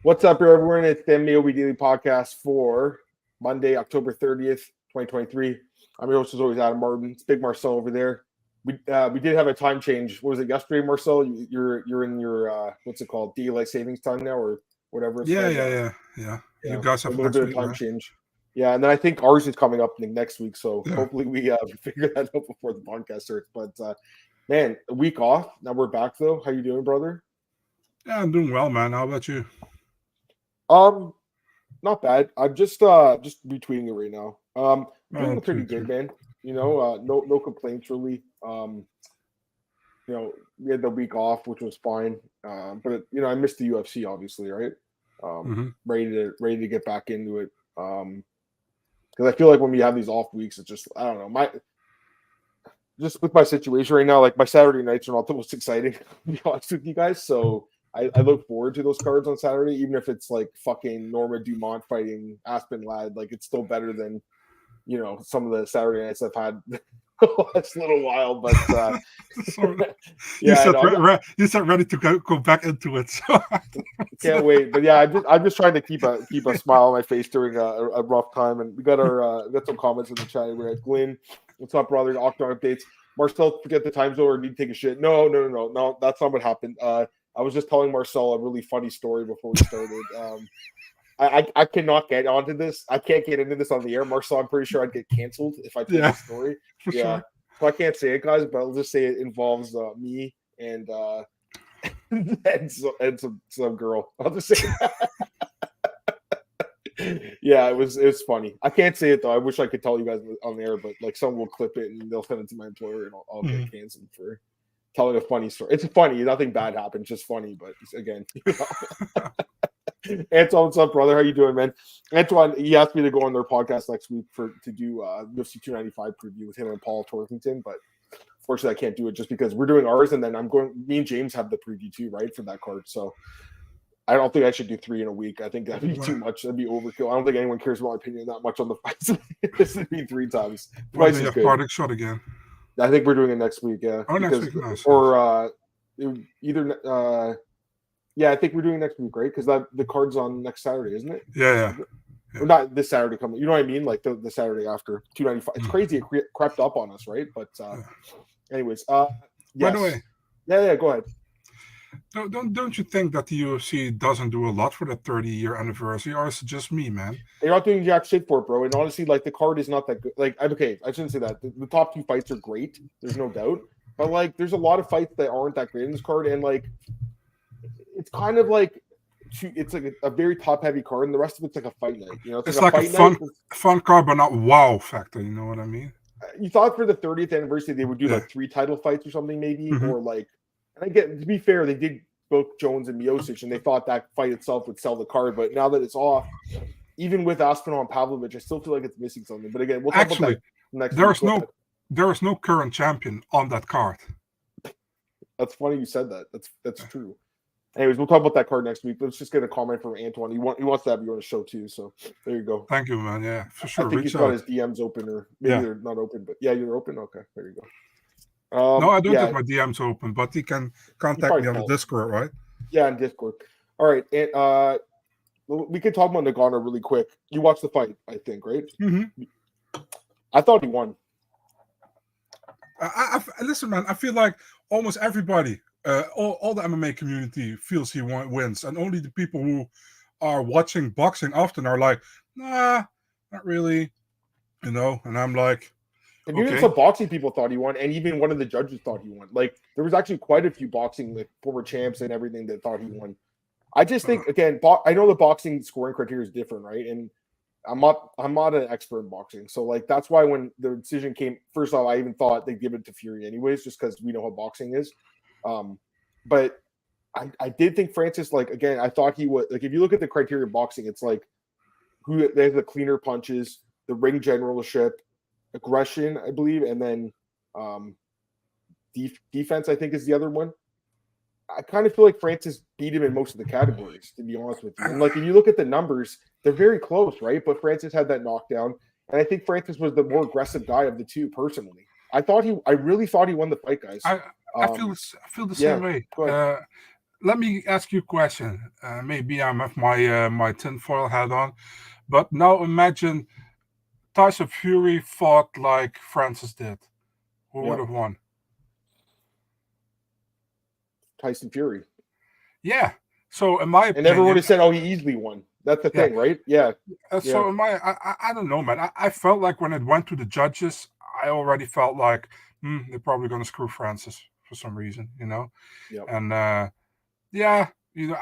What's up, everyone? It's the MMAOB Daily Podcast for Monday, October 30th, 2023. I'm your host, as always, Adam Martin. It's Big Marcel over there. We did have a time change. What was it, yesterday, Marcel? You're in your, what's it called, daylight savings time now or whatever it's called? Yeah. You guys have a little bit of time change. Yeah, and then I think ours is coming up next week, so hopefully we figure that out before the podcast starts. But, man, a week off. Now we're back, though. How you doing, brother? Yeah, I'm doing well, man. How about you? Not bad. I'm just retweeting it right now. Doing pretty good, man. You know, no complaints really. You know, we had the week off, which was fine. But you know, I missed the UFC, obviously, right? Ready to get back into it. Because I feel like when we have these off weeks, it's just I don't know just with my situation right now. Like my Saturday nights are not the most exciting, to be honest with you guys. So. I look forward to those cards on Saturday, even if it's like fucking Norma Dumont fighting Aspen Ladd. Like it's still better than, you know, some of the Saturday nights I've had the last little while. But yeah, you said ready to go back into it. So. Can't wait. But yeah, I'm just trying to keep a smile on my face during a rough time. And we got some comments in the chat. We had Glenn, what's up, brother? Octon updates. Marcel, forget the time zone or need to take a shit. No, that's not what happened. I was just telling Marcel a really funny story before we started. I cannot get onto this. I can't get into this on the air. Marcel, I'm pretty sure I'd get canceled if I told the story. Yeah. Sure. So I can't say it, guys, but I'll just say it involves me and some girl. I'll just say that. Yeah, it was funny. I can't say it though. I wish I could tell you guys on the air, but like someone will clip it and they'll send it to my employer and I'll get canceled for telling a funny story. It's funny. Nothing bad happened. Just funny. But again, you know. Antoine, what's up, brother? How you doing, man? Antoine, he asked me to go on their podcast next week to do UFC 295 preview with him and Paul Torkington. But fortunately, I can't do it just because we're doing ours, and then me and James have the preview too, right, for that card. So I don't think I should do 3 in a week. I think that'd be too much. That'd be overkill. I don't think anyone cares about my opinion that much on the fights. This would be 3 times. Price is good. Product shot again. I think we're doing it next week, yeah. Oh, next week, nice. Or either, yeah, I think we're doing next week, right? Because the card's on next Saturday, isn't it? Yeah. Or not this Saturday coming. You know what I mean? Like the Saturday after 295. It's crazy. It crept up on us, right? But anyways, yes. By the way, yeah, go ahead. Don't you think that the UFC doesn't do a lot for the 30-year anniversary, or is it just me, man? They're not doing jack shit for it, bro. And honestly, like the card is not that good. Like, okay, I shouldn't say that. The top 2 fights are great. There's no doubt. But like, there's a lot of fights that aren't that great in this card, and like, it's kind of like it's like a very top-heavy card, and the rest of it's like a fight night. You know, it's like a fun card, but not wow factor. You know what I mean? You thought for the 30th anniversary they would do like 3 title fights or something, maybe, or like. And again, to be fair, they did both Jones and Miocic, and they thought that fight itself would sell the card. But now that it's off, even with Aspinall and Pavlovich, I still feel like it's missing something. But again, we'll talk about that next week. There is no current champion on that card. That's funny you said that. That's true. Anyways, we'll talk about that card next week. Let's just get a comment from Antoine. He wants to have you on the show too. So there you go. Thank you, man. Yeah, for sure. I think he's got his DMs open, or maybe they're not open. But yeah, you're open. Okay, there you go. No, I don't have my DMs open, but he can contact me on the Discord, right? Yeah, on Discord. All right, and we can talk about Nagano really quick. You watched the fight, I think, right? Mm-hmm. I thought he won. Listen, man, I feel like almost everybody, all the MMA community feels he wins, and only the people who are watching boxing often are like, nah, not really, you know. And I'm like. And even some boxing people thought he won, and even one of the judges thought he won. Like, there was actually quite a few boxing, like former champs and everything, that thought he won. I just think, again, I know the boxing scoring criteria is different, right? And I'm not an expert in boxing, so like that's why when the decision came, first off, I even thought they'd give it to Fury anyways, just because we know how boxing is. But I did think Francis, like, again, I thought he would. Like, if you look at the criteria of boxing, it's like who they have the cleaner punches, the ring generalship. Aggression, I believe, and then defense, I think, is the other one. I kind of feel like Francis beat him in most of the categories, to be honest with you. And like, if you look at the numbers, they're very close, right? But Francis had that knockdown, and I think Francis was the more aggressive guy of the two, personally. I really thought he won the fight, guys. I feel the same way. let me ask you a question. Maybe I'm with my tinfoil hat on, but now imagine Tyson Fury fought like Francis did. Who would have won? Tyson Fury. Yeah. So in my opinion, and everyone has said, "Oh, he easily won." That's the thing, right? Yeah. So I don't know, man. I felt like when it went to the judges, I already felt like they're probably going to screw Francis for some reason, Yeah. And I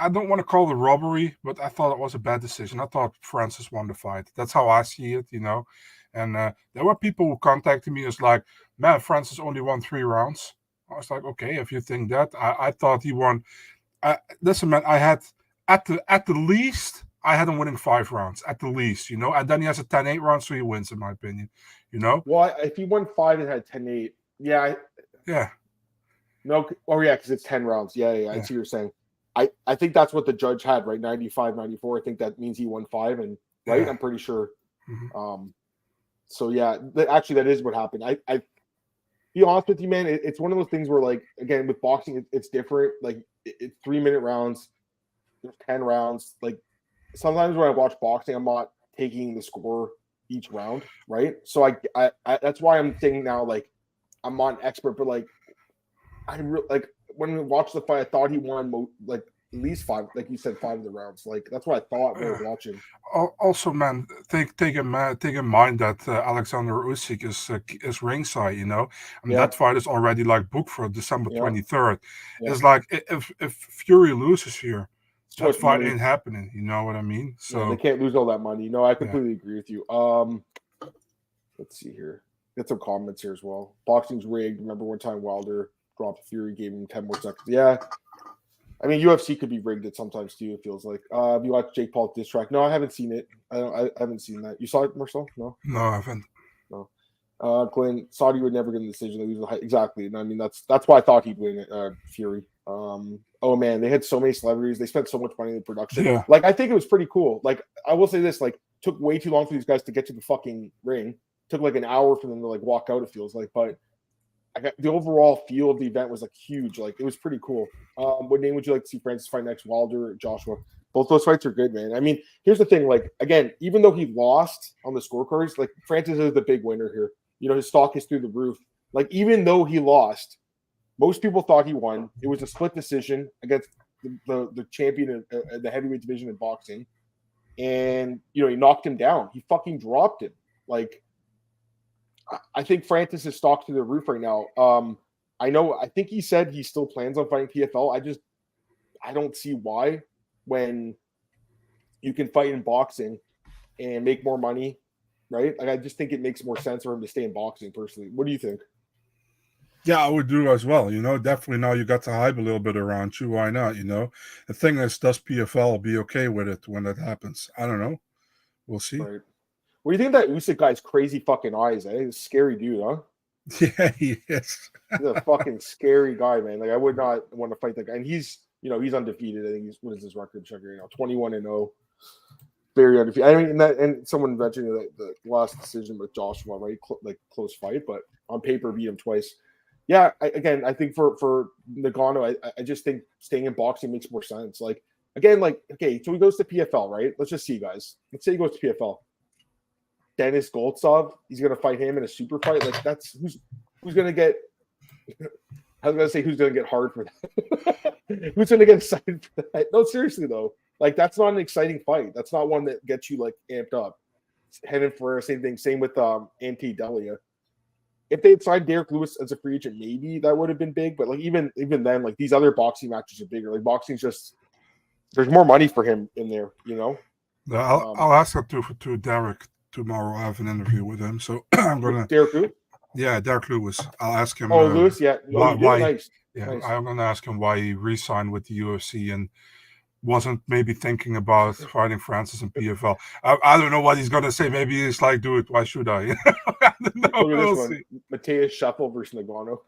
don't want to call it robbery, but I thought it was a bad decision. I thought Francis won the fight. That's how I see it, And there were people who contacted me as like, man, Francis only won 3 rounds. I was like, okay, if you think that, I thought he won. Listen, man, I had at the least, I had him winning 5 rounds at the least, and then he has a 10-8 round, so he wins, in my opinion, Well, if he won 5 and had 10-8, yeah. No, because it's 10 rounds. Yeah, I see what you're saying. I think that's what the judge had, right? 95, 94. I think that means he won 5, and right? Yeah. I'm pretty sure. Mm-hmm. So yeah, actually that is what happened. I be honest with you, man, it's one of those things where, like, again, with boxing, it's different. Like, it's 3-minute rounds, there's 10 rounds. Like, sometimes when I watch boxing, I'm not taking the score each round, right? So I that's why I'm saying now, like, I'm not an expert, but like, when we watched the fight, I thought he won like at least 5, like you said, 5 of the rounds. Like, that's what I thought when I was watching. Also, man, take in mind that Alexander Usyk is ringside. That fight is already like booked for December 23rd. Yeah. It's like if Fury loses here, that fight ain't happening. You know what I mean? So they can't lose all that money. No, I completely agree with you. Let's see here. Get some comments here as well. Boxing's rigged. Remember one time Wilder dropped Fury, gave him 10 more seconds. Yeah. I mean, UFC could be rigged at sometimes too, it feels like. Have you watched Jake Paul diss track? No, I haven't seen it. I haven't seen that. You saw it, Marcel? No? No, I haven't. No. Glenn, Saudi would never get a decision. Exactly. I mean, that's why I thought he'd win Fury. Oh, man, they had so many celebrities. They spent so much money in the production. Yeah. Like, I think it was pretty cool. Like, I will say this, like, took way too long for these guys to get to the fucking ring. Took like an hour for them to like walk out, it feels like. But the overall feel of the event was like huge. Like, it was pretty cool. What name would you like to see Francis fight next? Wilder or Joshua? Both those fights are good, man. I mean, here's the thing. Like, again, even though he lost on the scorecards, like, Francis is the big winner here. His stock is through the roof. Like, even though he lost, most people thought he won. It was a split decision against the champion of the heavyweight division in boxing. And, he knocked him down. He fucking dropped him. Like, I think Francis is stocked through the roof right now. I think he said he still plans on fighting PFL. I don't see why, when you can fight in boxing and make more money, right? Like, I just think it makes more sense for him to stay in boxing, personally. What do you think? Yeah, I would do as well. Definitely now you got to hype a little bit around you. Why not? The thing is, does PFL be okay with it when that happens? I don't know. We'll see. Right. What do you think of that Usyk guy's crazy fucking eyes? He's a scary dude, huh? Yeah, he is. He's a fucking scary guy, man. Like, I would not want to fight that guy. And he's undefeated. I think what is his record check right now? 21-0. Very undefeated. I mean, and someone mentioned the last decision with Joshua, right? Close fight, but on paper beat him twice. Yeah, I think for Nagano, I just think staying in boxing makes more sense. Like, again, like, okay, so he goes to PFL, right? Let's just see, guys. Let's say he goes to PFL. Dennis Goltsov, he's going to fight him in a super fight. Like, that's who's going to get. I was going to say who's going to get hard for that. Who's going to get excited for that? No, seriously though, like, that's not an exciting fight. That's not one that gets you like amped up. Heading for same thing. Same with Ante Delia. If they had signed Derrick Lewis as a free agent, maybe that would have been big. But like even then, like, these other boxing matches are bigger. Like, boxing's just, there's more money for him in there. I'll ask that to Derrick tomorrow. I have an interview with him, so I'm gonna. Derrick who? Yeah, Derrick Lewis. I'll ask him. Oh, Lewis, yeah. Why? Nice. Yeah, nice. I'm gonna ask him why he re-signed with the UFC and wasn't maybe thinking about fighting Francis in PFL. I don't know what he's gonna say. Maybe he's like, "Dude, why should I?" I don't know. Look at this one. Mateus Shuffle versus Nagano.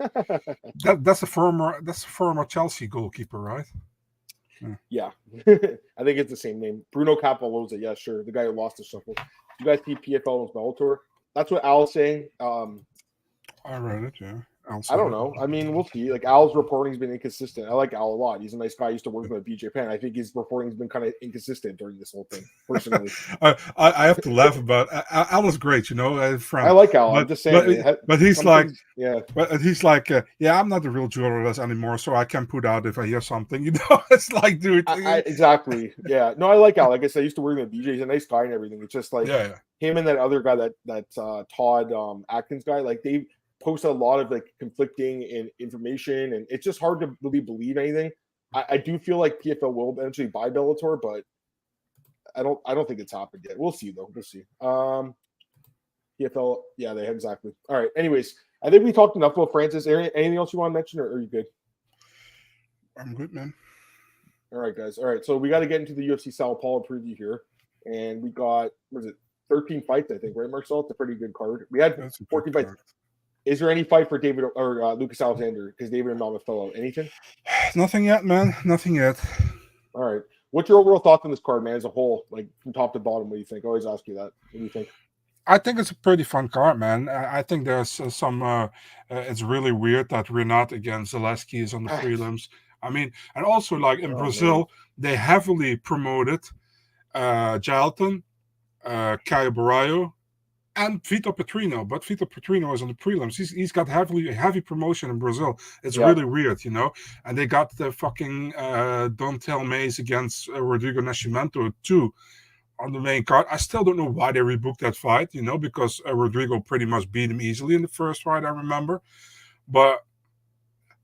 That's a former Chelsea goalkeeper, right? Yeah. I think it's the same name. Bruno Capoloza. Yeah, sure. The guy who lost the Shuffle. You guys see PFL and Bellator? That's what Al's saying. I read it, yeah. I don't know. I mean, we'll see. Like Al's reporting's been inconsistent. I like Al a lot. He's a nice guy. I used to work with BJ Penn. I think his reporting's been kind of inconsistent during this whole thing. Personally, I have to laugh about Al is great, I like Al. I'm just saying. But he's like, yeah. But he's like, yeah, I'm not a real journalist anymore, so I can put out if I hear something. It's like, dude. Exactly. Yeah. No, I like Al. Like I said, I used to work with BJ. He's a nice guy and everything. It's just like him and that other guy, that Todd Atkins guy. Like they post a lot of like conflicting information, and it's just hard to really believe anything. I do feel like PFL will eventually buy Bellator, but I don't think it's happened yet. We'll see though. We'll see. PFL, yeah, they have exactly. All right. Anyways, I think we talked enough about Francis. Anything else you want to mention, or are you good? I'm good, man. All right, guys. All right, so we got to get into the UFC Sao Paulo preview here, and we got 13 fights, I think, right, Marcel? It's a pretty good card. We had 14 fights. Is there any fight for David or Lucas Alexander? Because David and Mamafello, anything? Nothing yet, man. Nothing yet. All right. What's your overall thoughts on this card, man, as a whole, like from top to bottom? What do you think? I always ask you that. What do you think? I think it's a pretty fun card, man. I think there's some. It's really weird that Rinat against Zaleski is on the prelims. I mean, and also like in Brazil, they heavily promoted Jailton, Kaue, and Vitor Petrino, but Vitor Petrino is on the prelims. He's got heavy promotion in Brazil. It's really weird, And they got the fucking Don't Tell Mays against Rodrigo Nascimento too on the main card. I still don't know why they rebooked that fight, because Rodrigo pretty much beat him easily in the first fight, I remember. But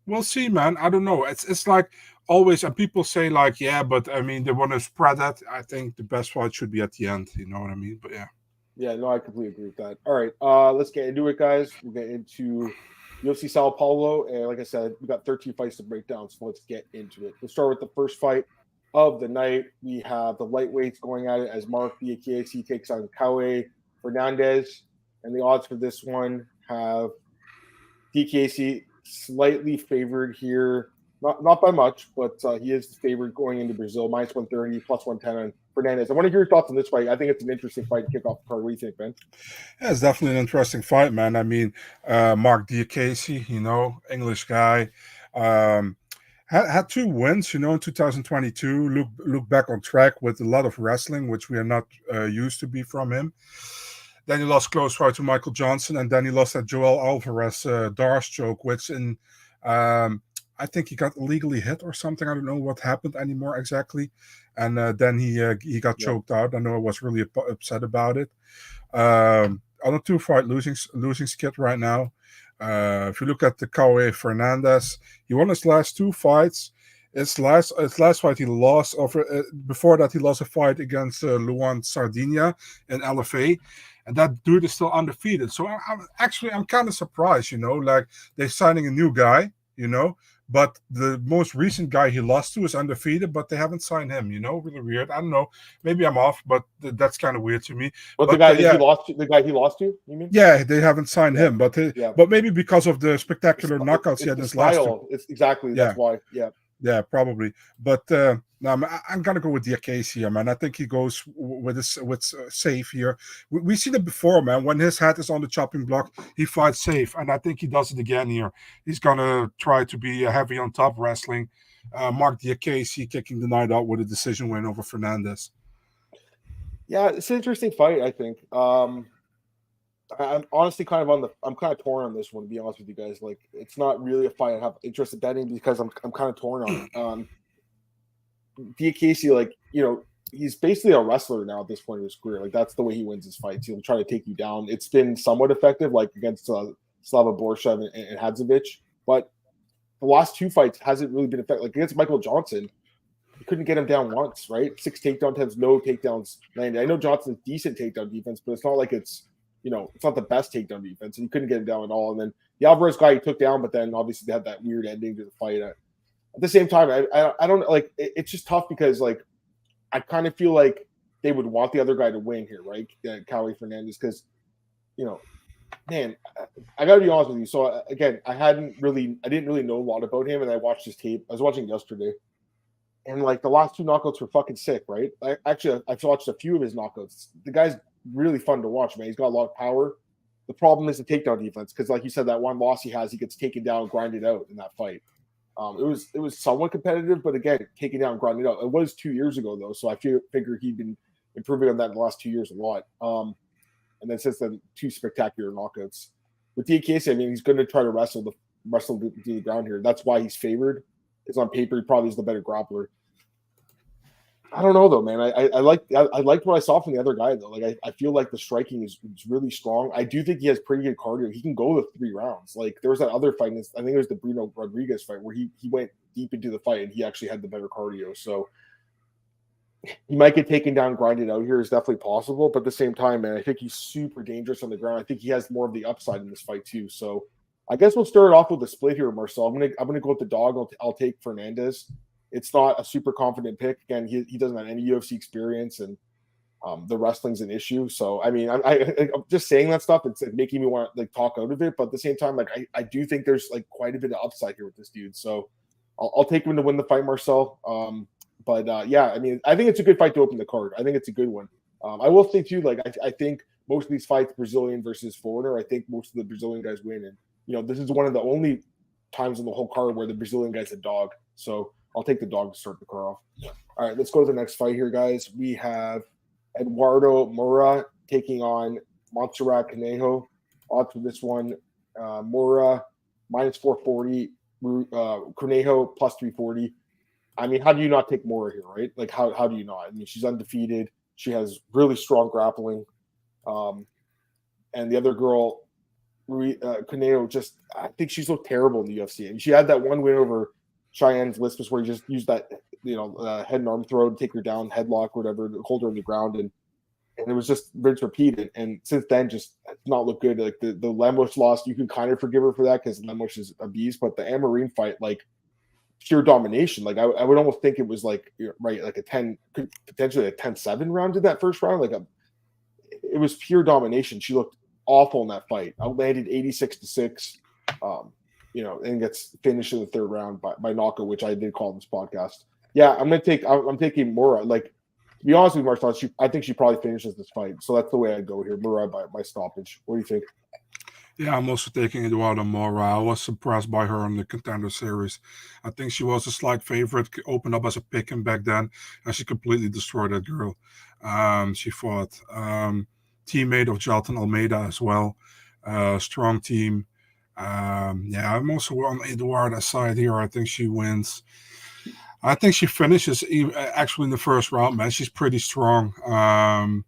we'll see, man. I don't know. It's like always, and people say like, yeah, but I mean, they want to spread that. I think the best fight should be at the end. You know what I mean? But yeah. Yeah, no, I completely agree with that. All right, let's get into it, guys. We'll get into UFC Sao Paulo, and like I said, we got 13 fights to break down, so let's get into it. We'll start with the first fight of the night. We have the lightweights going at it as Marc Diakiese takes on Kaue Fernandes, and the odds for this one have Diakiese slightly favored here, not by much, but he is favored going into Brazil, minus 130, plus 110 on Fernandes. I want to hear your thoughts on this fight. I think it's an interesting fight to kick off the card. What do you think, Ben? Yeah, it's definitely an interesting fight, man. I mean, Marc Diakiese, English guy, had 2 wins, in 2022. Look back on track with a lot of wrestling, which we are not used to be from him. Then he lost close fight to Michael Johnson, and then he lost that Joel Alvarez Darce choke, which I think he got illegally hit or something. I don't know what happened anymore exactly. And then he got choked out. I know I was really upset about it. On a 2-fight losing skid right now. If you look at the Kaue Fernandes, he won his last 2 fights. His last fight he lost. Before that, he lost a fight against Luan Sardinia in LFA. And that dude is still undefeated. So I'm kind of surprised, like they're signing a new guy, but the most recent guy he lost to is undefeated, but they haven't signed him, really weird. I don't know. Maybe I'm off, but that's kind of weird to me. But the guy he lost to, you mean? Yeah, they haven't signed him, but maybe because of the spectacular knockouts he had in his last 2. It's exactly that's why. Yeah. Yeah, probably. But no, I'm gonna go with Diakiese here, man. I think he goes with safe here. We've seen it before, man. When his head is on the chopping block, he fights safe, and I think he does it again here. He's gonna try to be heavy on top wrestling. Marc Diakiese kicking the night out with a decision win over Fernandes. Yeah, it's an interesting fight, I think. I'm honestly kind of torn on this one, to be honest with you guys. Like, it's not really a fight I have interest in betting because I'm kind of torn on it. Diakiese, like, he's basically a wrestler now at this point in his career. Like, that's the way he wins his fights. He'll try to take you down. It's been somewhat effective, like against Slava Borshev and Hadzovic, but the last 2 fights hasn't really been effective. Like against Michael Johnson, he couldn't get him down once, right? 6 takedown attempts, no takedowns landed. I know Johnson's decent takedown defense, but it's not like it's not the best takedown defense, and he couldn't get him down at all. And then the Alvarez guy he took down, but then obviously they had that weird ending to the fight. At the same time, I don't like. It's just tough because like I kind of feel like they would want the other guy to win here, right? Kaue Fernandes, because man, I gotta be honest with you. So again, I didn't really know a lot about him, and I watched his tape. I was watching yesterday, and like the last 2 knockouts were fucking sick, right? I've watched a few of his knockouts. The guy's really fun to watch, man. He's got a lot of power. the problem is the takedown defense because, like you said, that one loss he has, he gets taken down, grinded out in that fight. It was somewhat competitive, but again, taken down, grinded out. It was 2 years ago though, so I figure he'd been improving on that in the last 2 years a lot. And then since then, 2 spectacular knockouts. With Diakiese, I mean, he's going to try to wrestle to the ground here. That's why he's favored. Because on paper, he probably is the better grappler. I don't know though, man. I liked what I saw from the other guy though. Like I feel like the striking is really strong. I do think he has pretty good cardio. He can go the 3 rounds. Like there was that other fight. I think it was the Bruno Rodriguez fight where he went deep into the fight and he actually had the better cardio. So he might get taken down, grinded out here is definitely possible. But at the same time, man, I think he's super dangerous on the ground. I think he has more of the upside in this fight too. So I guess we'll start off with a split here, Marcel. I'm gonna go with the dog. I'll take Fernandes. It's not a super confident pick. Again, he doesn't have any UFC experience, and the wrestling's an issue. So, I mean, I'm just saying that stuff. It's making me want to like talk out of it. But at the same time, like I do think there's like quite a bit of upside here with this dude. So, I'll take him to win the fight, Marcel. Yeah, I mean, I think it's a good fight to open the card. I think it's a good one. I will say too, like I think most of these fights, Brazilian versus foreigner, I think most of the Brazilian guys win. And this is one of the only times in the whole card where the Brazilian guy's a dog. So I'll take the dog to start the card off. All right, let's go to the next fight here, guys. We have Eduardo Moura taking on Montserrat Conejo. Odds for this one, Moura minus 440, Conejo plus 340. I mean, how do you not take Moura here, right? Like, how do you not? I mean, she's undefeated. She has really strong grappling. And the other girl, Conejo, just I think she's so terrible in the UFC. And she had that one win over Cheyenne's Lispas where you just use that, head and arm throw to take her down, headlock, whatever, to hold her on the ground. And it was just rinse repeat. And since then, just not look good. Like the Lemos loss, you can kind of forgive her for that because Lemos is a beast. But the Amarine fight, like pure domination. Like I would almost think it was like, right, like potentially a 10-7 round in that first round. It was pure domination. She looked awful in that fight. Outlanded 86-6. And gets finished in the third round by knockout, which I did call in this podcast. Yeah, I'm taking Moura. Like, to be honest with you, Marcel, I think she probably finishes this fight. So that's the way I'd go here. Moura by stoppage. What do you think? Yeah, I'm also taking Eduarda Moura. I was surprised by her in the Contender Series. I think she was a slight favorite, opened up as a pick-em back then, and she completely destroyed that girl. She fought teammate of Jailton Almeida as well. Strong team. I'm also on Eduarda's side here. I think she wins. I think she finishes actually in the first round, man. She's pretty strong. I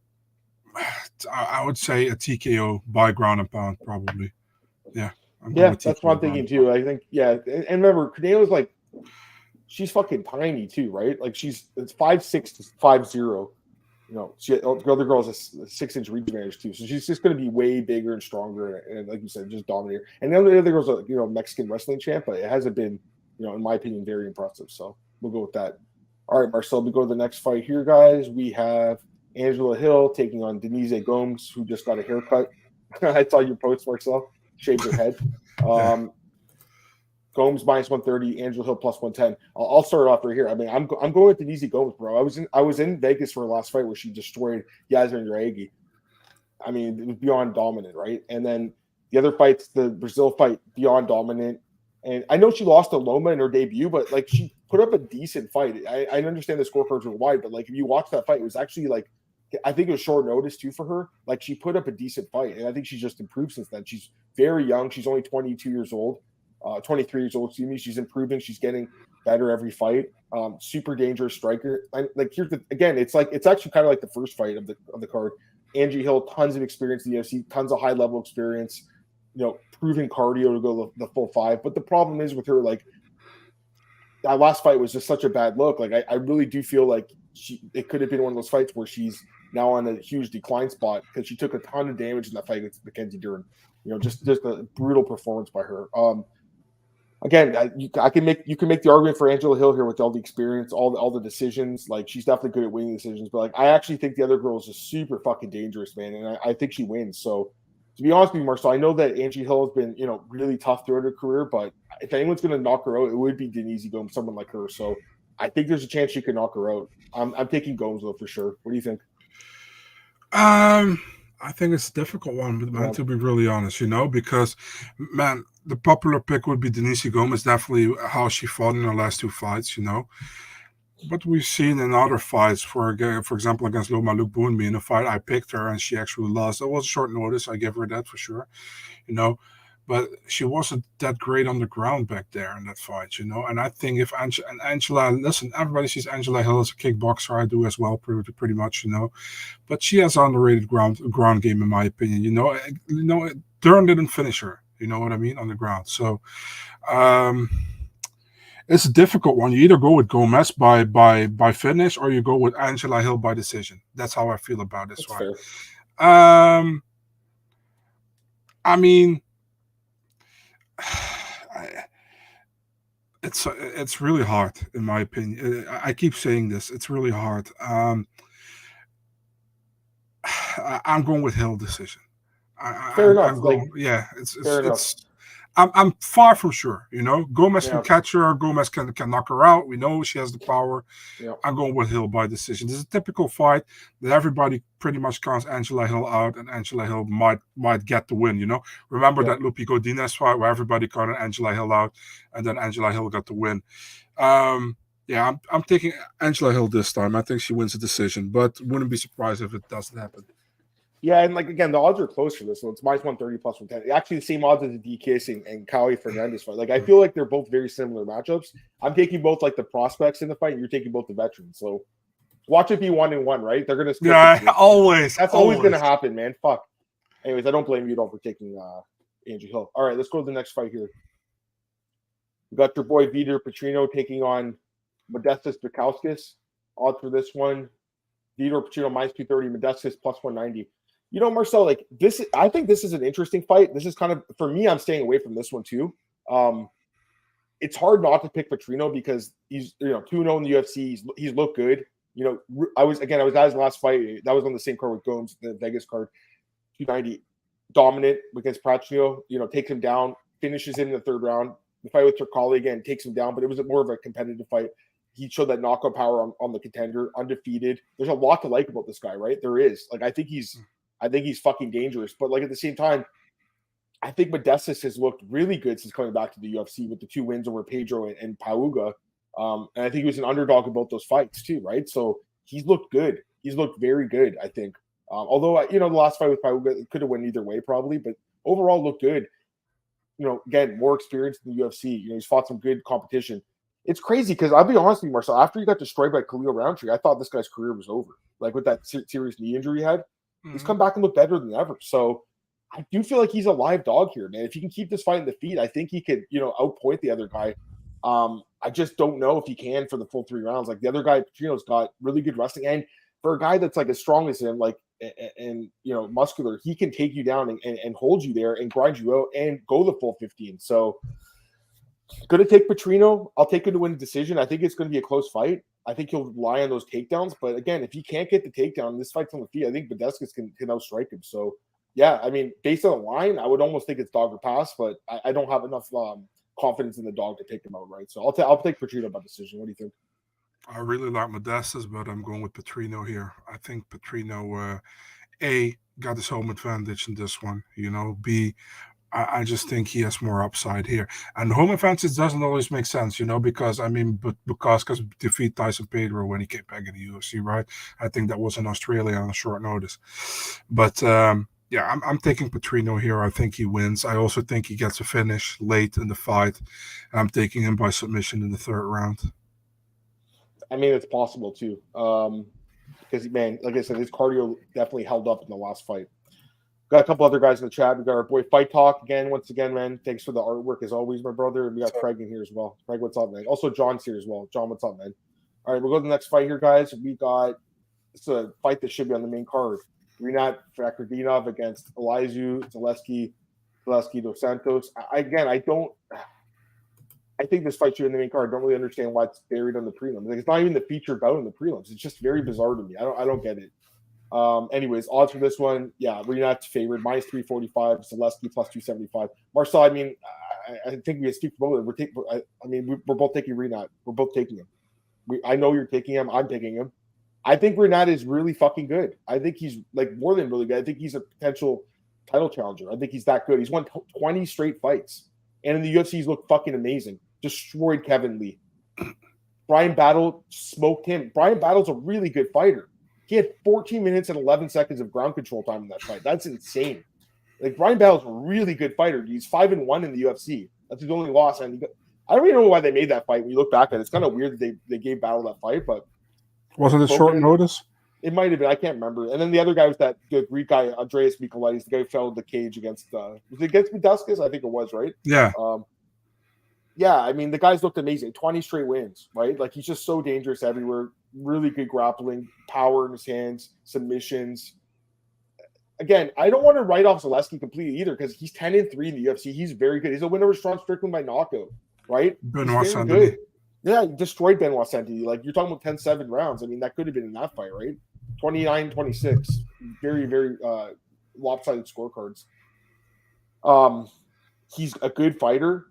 would say a TKO by ground and pound, probably. Yeah. That's what I'm thinking too. I think, and remember, Conejo's like, she's fucking tiny too, right? Like it's 5'6" to 5'0". The other girl is a 6-inch reach advantage too, so she's just going to be way bigger and stronger, and like you said, just dominate. And the other girl's a Mexican wrestling champ, but it hasn't been, in my opinion, very impressive. So we'll go with that. All right, Marcel, we go to the next fight here, guys. We have Angela Hill taking on Denise Gomes, who just got a haircut. I saw your post, Marcel. Shaved her head. Gomes minus 130, Angela Hill plus 110. I'll start off right here. I mean, I'm going with Denise Gomes, bro. I was in Vegas for her last fight where she destroyed Yasmin Yaegi. I mean, it was beyond dominant, right? And then the other fights, the Brazil fight, beyond dominant. And I know she lost to Loma in her debut, but like she put up a decent fight. I understand the scorecards were wide, but like if you watch that fight, it was actually like I think it was short notice too for her. Like she put up a decent fight, and I think she's just improved since then. She's very young. She's only 22 years old. 23 years old, excuse me. She's improving. She's getting better every fight. Super dangerous striker. And like here's it's actually kind of like the first fight of the card. Angie Hill, tons of experience in the UFC, tons of high level experience. Proven cardio to go the full 5. But the problem is with her, like that last fight was just such a bad look. Like I really do feel like it could have been one of those fights where she's now on a huge decline spot because she took a ton of damage in that fight against Mackenzie Dern. Just a brutal performance by her. Again, you can make the argument for Angela Hill here with all the experience, all the decisions. Like she's definitely good at winning decisions, but like I actually think the other girl is just super fucking dangerous, man, and I think she wins. So to be honest with you, Marcel, I know that Angie Hill has been really tough throughout her career, but if anyone's going to knock her out, it would be Denise Gomes, someone like her. So I think there's a chance she could knock her out. I'm taking Gomes though for sure. What do you think? I I think it's a difficult one, man, to be really honest, because, man, the popular pick would be Denise Gomes, definitely how she fought in her last 2 fights, But we've seen in other fights, for example, against Loma Luke Boonby, in a fight I picked her and she actually lost. It was short notice. I give her that for sure, But she wasn't that great on the ground back there in that fight, And I think if Angela, listen, everybody sees Angela Hill as a kickboxer. I do as well, pretty much, But she has underrated ground game, in my opinion. Dern didn't finish her. You know what I mean, on the ground. So, it's a difficult one. You either go with Gomes by finish, or you go with Angela Hill by decision. That's how I feel about this one. I mean, it's really hard, in my opinion. I keep saying this. It's really hard. I'm going with Hill decision. Fair enough. I'm far from sure. Gomes can catch her. Gomes can knock her out. We know she has the power. Yeah. I'm going with Hill by decision. This is a typical fight that everybody pretty much counts Angela Hill out, and Angela Hill might get the win. Remember that Lupi Godinez fight where everybody counted Angela Hill out, and then Angela Hill got the win. I'm taking Angela Hill this time. I think she wins the decision, but wouldn't be surprised if it doesn't happen. Yeah, and again, the odds are close for this one. It's minus 130 plus 110. Actually, the same odds as the Diakiese and Kaue Fernandes fight. I feel like they're both very similar matchups. I'm taking both the prospects in the fight, and you're taking both the veterans. So watch it be 1-1, right? They're gonna split. Yeah, always. That's always gonna happen, man. Fuck. Anyways, I don't blame you at all for taking Andrew Hill. All right, let's go to the next fight here. We got your boy Vitor Petrino taking on Modestas Bukauskas. Odds for this one: Vitor Petrino minus 230, Modestas plus 190. Marcel, this, I think this is an interesting fight. This is kind of, for me, I'm staying away from this one too. It's hard not to pick Petrino because he's 2-0 in the UFC. He's looked good. I was at his last fight. That was on the same card with Gomes, the Vegas card. 290, dominant against Petrino. Takes him down, finishes him in the 3rd round. The fight with Turkali again takes him down, but it was more of a competitive fight. He showed that knockout power on the contender, undefeated. There's a lot to like about this guy, right? There is. I think he's fucking dangerous. But at the same time, I think Modestas has looked really good since coming back to the UFC with the 2 wins over Pedro and Pauga. And I think he was an underdog in both those fights too, right? So he's looked good. He's looked very good, I think. Although, the last fight with Pauga could have went either way probably, but overall looked good. Again, more experience in the UFC. He's fought some good competition. It's crazy because I'll be honest with you, Marcel, after he got destroyed by Khalil Roundtree, I thought this guy's career was over. With that serious knee injury he had. He's come back and looked better than ever. So I do feel like he's a live dog here, man. If he can keep this fight in the feet, I think he could, outpoint the other guy. I just don't know if he can for the full 3 rounds. The other guy, Petrino's got really good wrestling. And for a guy that's as strong as him, and muscular, he can take you down and hold you there and grind you out and go the full 15. So going to take Petrino. I'll take him to win a decision. I think it's going to be a close fight. I think he'll rely on those takedowns. But again, if he can't get the takedown, this fight's on the feet. I think Modestas can outstrike him. So, yeah, based on the line, I would almost think it's dog or pass, but I don't have enough confidence in the dog to take him out, right? So I'll take Petrino by decision. What do you think? I really like Modestas, but I'm going with Petrino here. I think Petrino, got his home advantage in this one. B, I just think he has more upside here. And home advantage doesn't always make sense, because, Bukauskas defeat Tyson Pedro when he came back in the UFC, right? I think that was in Australia on a short notice. But, I'm taking Petrino here. I think he wins. I also think he gets a finish late in the fight. And I'm taking him by submission in the 3rd round. It's possible, too. Because, man, like I said, his cardio definitely held up in the last fight. Got a couple other guys in the chat. We got our boy Fight Talk again. Once again, man, thanks for the artwork as always, my brother. And we got Craig in here as well. Craig, what's up, man? Also, John's here as well. John, what's up, man? All right, we'll go to the next fight here, guys. It's a fight that should be on the main card. Rinat Fakhretdinov against Elizeu, Zaleski dos Santos. I think this fight should be on the main card. I don't really understand why it's buried on the prelims. It's not even the featured bout in the prelims. It's just very bizarre to me. I don't get it. Anyways, odds for this one, Rinat's favored, minus 345, Zaleski plus 275. Marcel, I think we speak for both. We're both taking Rinat. We're both taking him. I know you're taking him. I'm taking him. I think Rinat is really fucking good. I think he's like more than really good. I think he's a potential title challenger. I think he's that good. He's won 20 straight fights. And in the UFC, he's looked fucking amazing. Destroyed Kevin Lee. Brian Battle smoked him. Brian Battle's a really good fighter. He had 14 minutes and 11 seconds of ground control time in that fight. That's insane. Like, Brian Battle's a really good fighter. He's 5-1 in the UFC. That's his only loss. And I don't even know why they made that fight. When you look back at it, it's kind of weird that they gave Battle that fight, but wasn't it short notice? It might have been. I can't remember. And then the other guy was that Greek guy, Andreas Mikulaitis, the guy who fell in the cage against was it against Bukauskas? I think it was, right? Yeah. Yeah, I mean, the guy's looked amazing. 20 straight wins, right? Like, he's just so dangerous everywhere. Really good grappling, power in his hands, submissions. Again, I don't want to write off Zaleski completely either because he's 10-3 in the UFC. He's very good. He's a winner of Sean Strickland by knockout, right? Benoit Saint-Denis. Yeah, he destroyed Benoit Saint-Denis. Like, you're talking about 10-7 rounds. I mean, that could have been in that fight, right? 29-26. Very, very lopsided scorecards. He's a good fighter,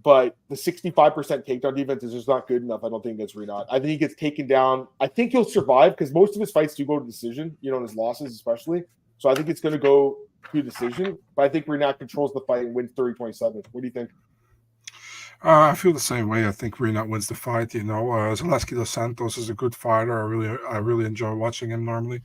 but the 65% takedown defense is just not good enough, I don't think, against Rinat. I think he gets taken down. I think he'll survive because most of his fights do go to decision, in his losses especially. So I think it's going to go to decision. But I think Rinat controls the fight and wins 30-27. What do you think? I feel the same way. I think Rinat wins the fight. Zaleski dos Santos is a good fighter. I really enjoy watching him normally.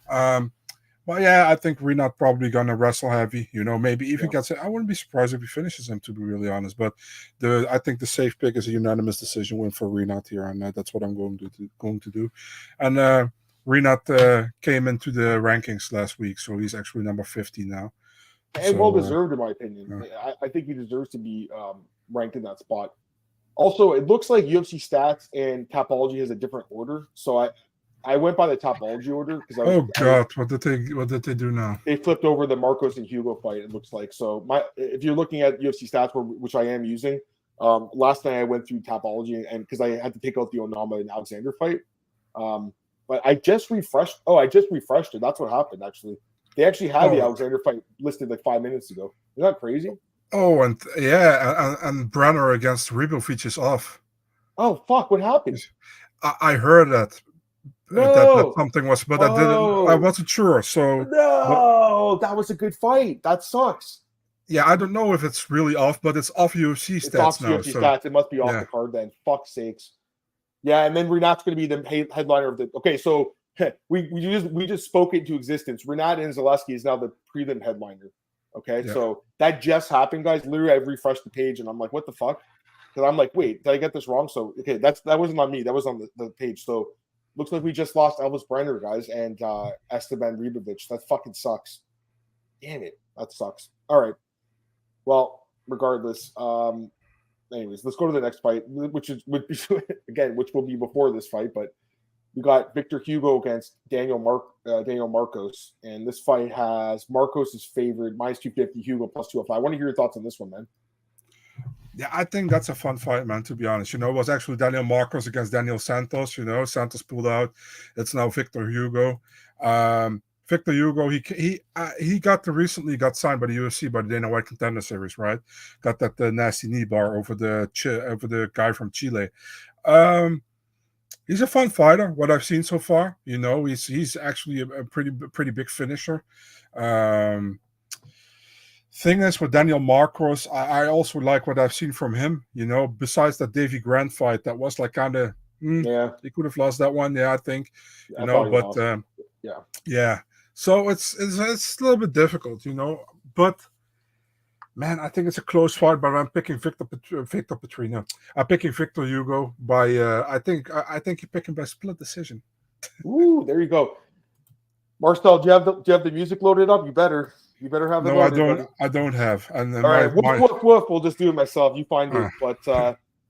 But yeah, I think Rinat probably gonna wrestle heavy. Maybe if he gets it, I wouldn't be surprised if he finishes him. To be really honest, but I think the safe pick is a unanimous decision win for Rinat here, and that's what I'm going to do. And Rinat came into the rankings last week, so he's actually number 50 now. And well deserved, in my opinion. Yeah. I think he deserves to be ranked in that spot. Also, it looks like UFC stats and Tapology has a different order. So I went by the Tapology order because what did they do now? They flipped over the Marcos and Hugo fight. It looks like if you're looking at UFC stats, which I am using, last night I went through Tapology and because I had to take out the Onama and Alexander fight. But I just refreshed. Oh, I just refreshed it. That's what happened. Actually, they actually had the Alexander fight listed like 5 minutes ago. Isn't that crazy? Oh, and Brener against Ribovics is off. Oh fuck! What happened? I heard that. No. That something was, but I didn't. I wasn't sure. So that was a good fight. That sucks. Yeah, I don't know if it's really off, but it's off UFC stats now. It's off UFC stats. It must be off the card then. Fuck's sakes. Yeah, and then Rinat's going to be the headliner of the. Okay, so we just spoke into existence. Rinat and Zaleski is now the prelim headliner. Okay, so that just happened, guys. Literally, I refreshed the page and I'm like, what the fuck? Because I'm like, wait, did I get this wrong? So okay, that wasn't on me. That was on the page. So looks like we just lost Elvis Brener, guys, and Esteban Ribovics. That fucking sucks. Damn it, that sucks. All right. Well, regardless. Anyways, let's go to the next fight, which will be before this fight, but we got Victor Hugo against Daniel Marcos, and this fight has Marcos is favored -250, Hugo +205. I want to hear your thoughts on this one, man. Yeah, I think that's a fun fight, man, to be honest. It was actually Daniel Marcos against Daniel Santos. Santos pulled out. It's now Victor Hugo. Victor Hugo, he recently got signed by the UFC by the Dana White Contender Series, right? Got that nasty knee bar over the guy from Chile. He's a fun fighter. What I've seen so far, he's actually a pretty big finisher. Thing is with Daniel Marcos, I also like what I've seen from him. Besides that Davy Grant fight, that was like kind of he could have lost that one. Yeah, I think yeah. So it's a little bit difficult, But man, I think it's a close fight. But I'm picking Victor Petrino. I'm picking Victor Hugo by. I think you pick him by split decision. Ooh, there you go. Marcel, do you have the music loaded up? You better have it. No, loaded, I don't. buddy. I don't have. And all right, woof. We'll just do it myself. You find it. But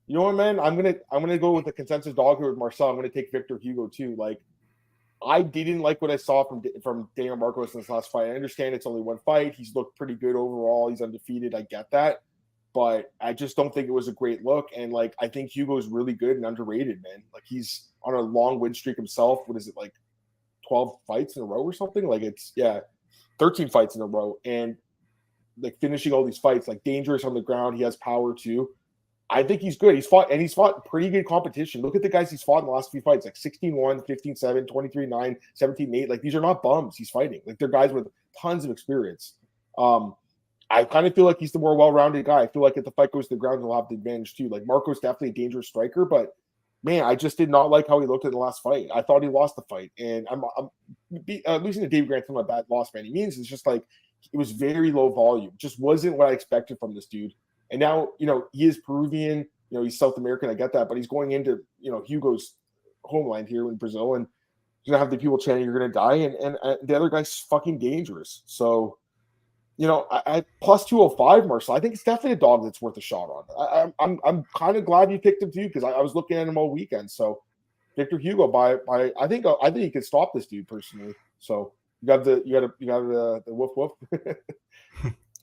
you know what, man? I'm gonna go with the consensus dog here with Marcel. I'm gonna take Victor Hugo too. Like, I didn't like what I saw from Daniel Marcos in this last fight. I understand it's only one fight. He's looked pretty good overall. He's undefeated. I get that. But I just don't think it was a great look. And, like, I think Hugo's really good and underrated, man. Like, he's on a long win streak himself. What is it, like 12 fights in a row or something? Like, 13 fights in a row. And, like, finishing all these fights, like, dangerous on the ground. He has power, too. I think he's good. He's fought pretty good competition. Look at the guys he's fought in the last few fights, like 16-1, 15-7, 23-9, 17-8. Like, these are not bums he's fighting. Like, they're guys with tons of experience. I kind of feel like he's the more well-rounded guy. I feel like if the fight goes to the ground, he'll have the advantage too. Like, Marco's definitely a dangerous striker, but man, I just did not like how he looked in the last fight. I thought he lost the fight, and I'm losing to Dave Grant's not a bad loss by any means. It's just like it was very low volume. Just wasn't what I expected from this dude. And now, he is Peruvian, he's South American. I get that, but he's going into, Hugo's homeland here in Brazil, and you're going to have the people chanting, you're going to die. And the other guy's fucking dangerous. So, I plus 205, Marcel, I think it's definitely a dog that's worth a shot on. I'm kind of glad you picked him too, because I was looking at him all weekend. So Victor Hugo I think he could stop this dude personally. So you got the woof woof.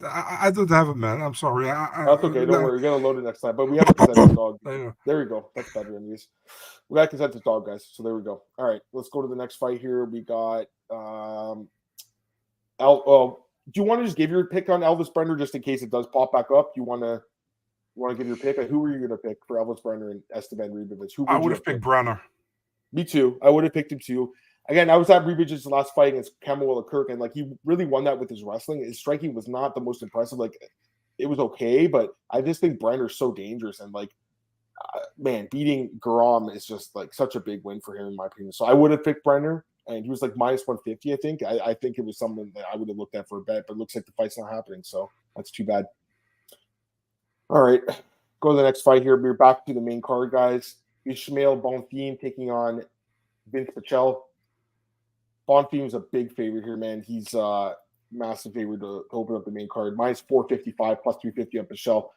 I don't have it, man. I'm sorry. That's okay. Don't worry. We're gonna load it next time. But we have a consensus dog. There we go. That's better than these. We got a consensus dog, guys. So there we go. All right, let's go to the next fight here. We got do you want to just give your pick on Elvis Brener just in case it does pop back up? You want to give your pick? Like, who were you going to pick for Elvis Brener and Esteban Ribovics? I would have picked Brener. Me too. I would have picked him too. Again, I was at Ribovics' last fight against Kaue Kirk, and like he really won that with his wrestling. His striking was not the most impressive. Like, it was okay, but I just think Brener's so dangerous, and like, man, beating Garam is just like such a big win for him in my opinion. So I would have picked Brener. And he was like minus 150, I think. I think it was something that I would have looked at for a bet, but it looks like the fight's not happening, so that's too bad. All right, go to the next fight here. We're back to the main card, guys. Ismael Bonfim taking on Vinc Pichel. Bonfim's a big favorite here, man. He's a massive favorite to open up the main card. Minus 455, plus 350 on Pichel.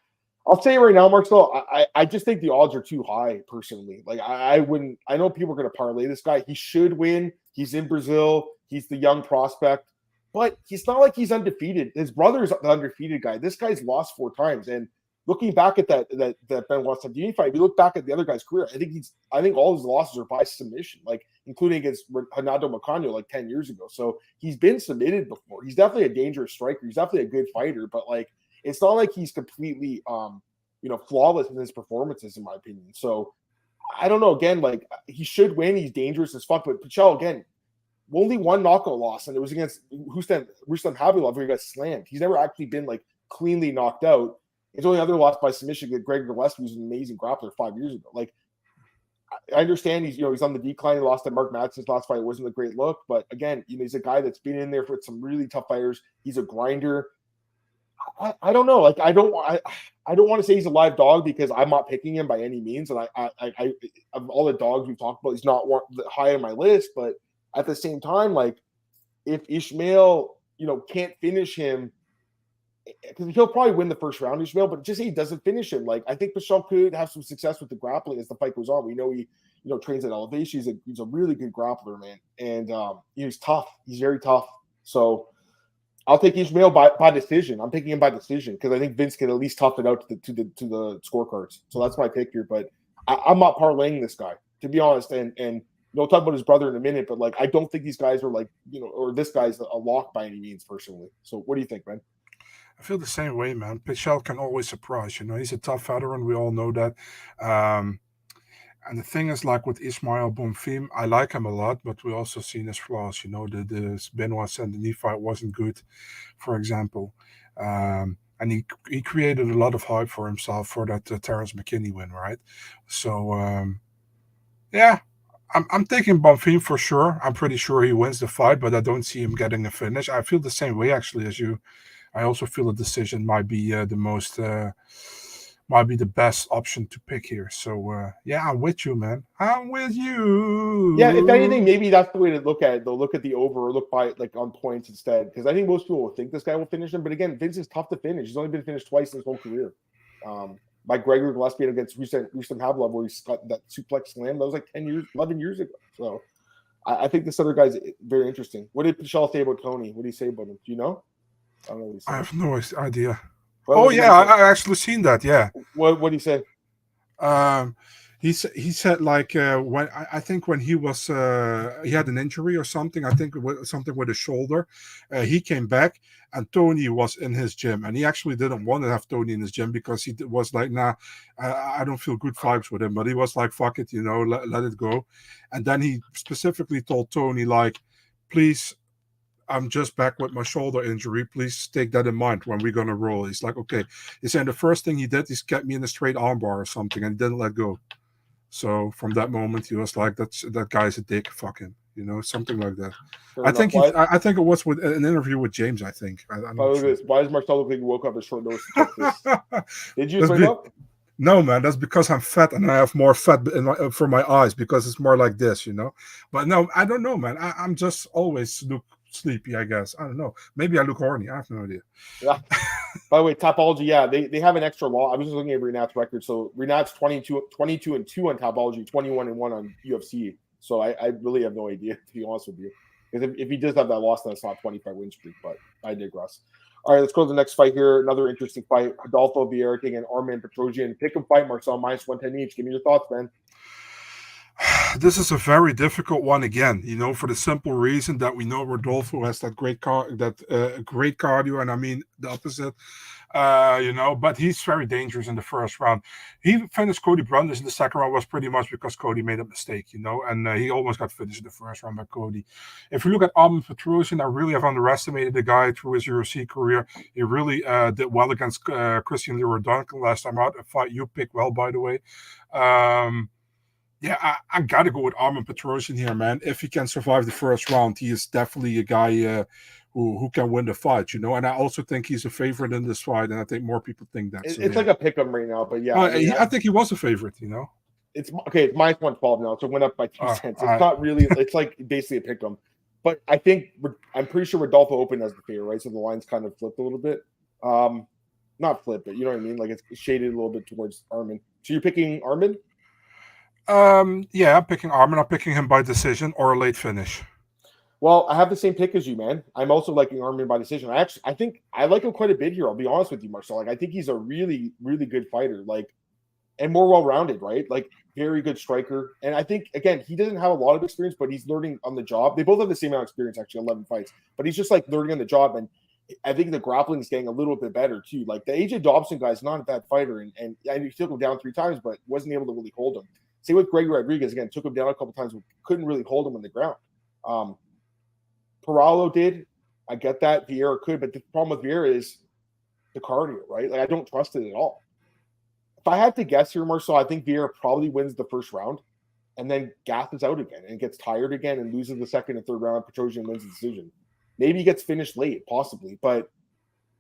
I'll say right now, Marcel, I just think the odds are too high, personally. Like, I wouldn't – I know people are going to parlay this guy. He should win. He's in Brazil. He's the young prospect. But he's not like he's undefeated. His brother's the undefeated guy. This guy's lost 4 times. And looking back at that Benoit Sandini fight, if you look back at the other guy's career, I think all his losses are by submission, like including against Renato Macanho like 10 years ago. So he's been submitted before. He's definitely a dangerous striker. He's definitely a good fighter. But, like, it's not like he's completely, flawless in his performances, in my opinion. So I don't know. Again, like, he should win. He's dangerous as fuck. But Pichel, again, only one knockout loss, and it was against Rustam Habibov, where he got slammed. He's never actually been like cleanly knocked out. His only other loss by submission against Greg Gillespie, was an amazing grappler 5 years ago. Like, I understand he's on the decline. He lost to Marc Madsen's last fight. It wasn't a great look, but again, he's a guy that's been in there for some really tough fighters. He's a grinder. I don't know. Like, I don't want to say he's a live dog because I'm not picking him by any means. And I of all the dogs we've talked about, he's not high on my list. But at the same time, like, if Ismael, can't finish him, because he'll probably win the first round, Ismael, but just say he doesn't finish him. Like, I think Pichel could have some success with the grappling as the fight goes on. We know he, trains at elevation. He's a really good grappler, man. And he's tough. He's very tough. So I'll take Ismael by decision. I'm picking him by decision because I think Vince can at least tough it out to the scorecards. So that's my pick here. But I'm not parlaying this guy, to be honest. And we'll talk about his brother in a minute. But like, I don't think these guys are like, or this guy's a lock by any means, personally. So what do you think, man? I feel the same way, man. Pichel can always surprise. He's a tough veteran. We all know that. And the thing is, like with Ismael Bonfim, I like him a lot, but we also seen his flaws. The Benoit Sandini fight wasn't good, for example. And he created a lot of hype for himself for that Terrence McKinney win, right? So, yeah, I'm taking Bonfim for sure. I'm pretty sure he wins the fight, but I don't see him getting a finish. I feel the same way, actually, as you. I also feel a decision might be the best option to pick here. So, yeah, I'm with you, man. I'm with you. Yeah, if anything, maybe that's the way to look at it. They'll look at the over or look by like on points instead. Because I think most people will think this guy will finish him. But again, Vince is tough to finish. He's only been finished twice in his whole career. By Gregory Gillespie against Rustam Habibov, where he got that suplex slam. That was like 11 years ago. So I think this other guy's very interesting. What did Pichel say about Tony? What did he say about him? Do you know? I don't know what he said. I have no idea. I actually seen that. Yeah. What did he say? He said like when I think when he was he had an injury or something. I think something with his shoulder. He came back and Tony was in his gym, and he actually didn't want to have Tony in his gym because he was like, nah, I don't feel good vibes with him. But he was like, fuck it, let it go. And then he specifically told Tony like, please. I'm just back with my shoulder injury. Please take that in mind when we're gonna roll. He's like, okay. He said the first thing he did is get me in a straight armbar or something, and he didn't let go. So from that moment, he was like, that guy's a dick, fucking, something like that. Fair I enough. think I think it was with an interview with James. I think. I'm not sure. Why does Marcel look like he woke up at short notice to check this? Did you wake up? No, man, that's because I'm fat and I have more fat for my eyes because it's more like this, But no, I don't know, man. I'm just always look sleepy, I guess. I don't know. Maybe I look horny. I have no idea. Yeah. By the way, Topology, yeah, they have an extra law. I was just looking at Rinat's record. So Rinat's 22-2 on Topology, 21-1 on UFC. So I really have no idea, to be honest with you. Because if he does have that loss, then it's not 25 win streak, but I digress. All right, let's go to the next fight here. Another interesting fight. Rodolfo Vieira and Arman Petrosian. Pick a fight, Marcel, minus 110 each. Give me your thoughts, man. This is a very difficult one again, for the simple reason that we know Rodolfo has that great cardio, and I mean the opposite, but he's very dangerous in the first round. He finished Cody Brandes in the second round was pretty much because Cody made a mistake, and he almost got finished in the first round by Cody. If you look at Arman Petrosian, I really have underestimated the guy through his UFC career. He really did well against Christian Leroy Duncan last time out, a fight you picked well, by the way. Yeah, I got to go with Arman Petrosian here, man. If he can survive the first round, he is definitely a guy who can win the fight, And I also think he's a favorite in this fight, and I think more people think that. It's like a pick 'em right now, but yeah. I think he was a favorite, It's okay. It's minus 112 now, so it went up by 2 cents. It's not really. It's like basically a pick 'em, but I'm pretty sure Rodolfo opened as the favorite, right? So the line's kind of flipped a little bit. Not flipped, but you know what I mean. Like it's shaded a little bit towards Arman. So you're picking Arman? Yeah, I'm picking Arman. I'm picking him by decision or a late finish. Well, I have the same pick as you, man. I'm also liking Arman by decision. I think I like him quite a bit here. I'll be honest with you, Marcel. Like I think he's a really, really good fighter. Like, and more well-rounded, right? Like very good striker. And I think again, he doesn't have a lot of experience, but he's learning on the job. They both have the same amount of experience, actually, 11 fights. But he's just like learning on the job, and I think the grappling is getting a little bit better too. Like the AJ Dobson guy is not a bad fighter, and he took him down 3 times, but wasn't able to really hold him. Same with Greg Rodriguez, again, took him down a couple times, but couldn't really hold him on the ground. Perallo did. I get that. Vieira could, but the problem with Vieira is the cardio, right? Like I don't trust it at all. If I had to guess here, Marcel, I think Vieira probably wins the first round and then gasses out again and gets tired again and loses the second and third round. Petrosian wins the decision. Maybe he gets finished late, possibly, but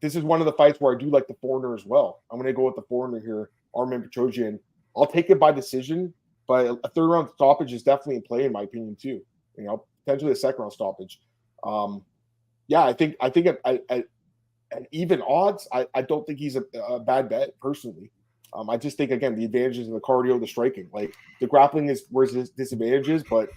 this is one of the fights where I do like the foreigner as well. I'm going to go with the foreigner here, Arman Petrosian. I'll take it by decision, but a third round stoppage is definitely in play, in my opinion, too. Potentially a second round stoppage. Yeah, I think at even odds, I don't think he's a bad bet personally. I just think again the advantages of the cardio, the striking, like the grappling is where his disadvantages, but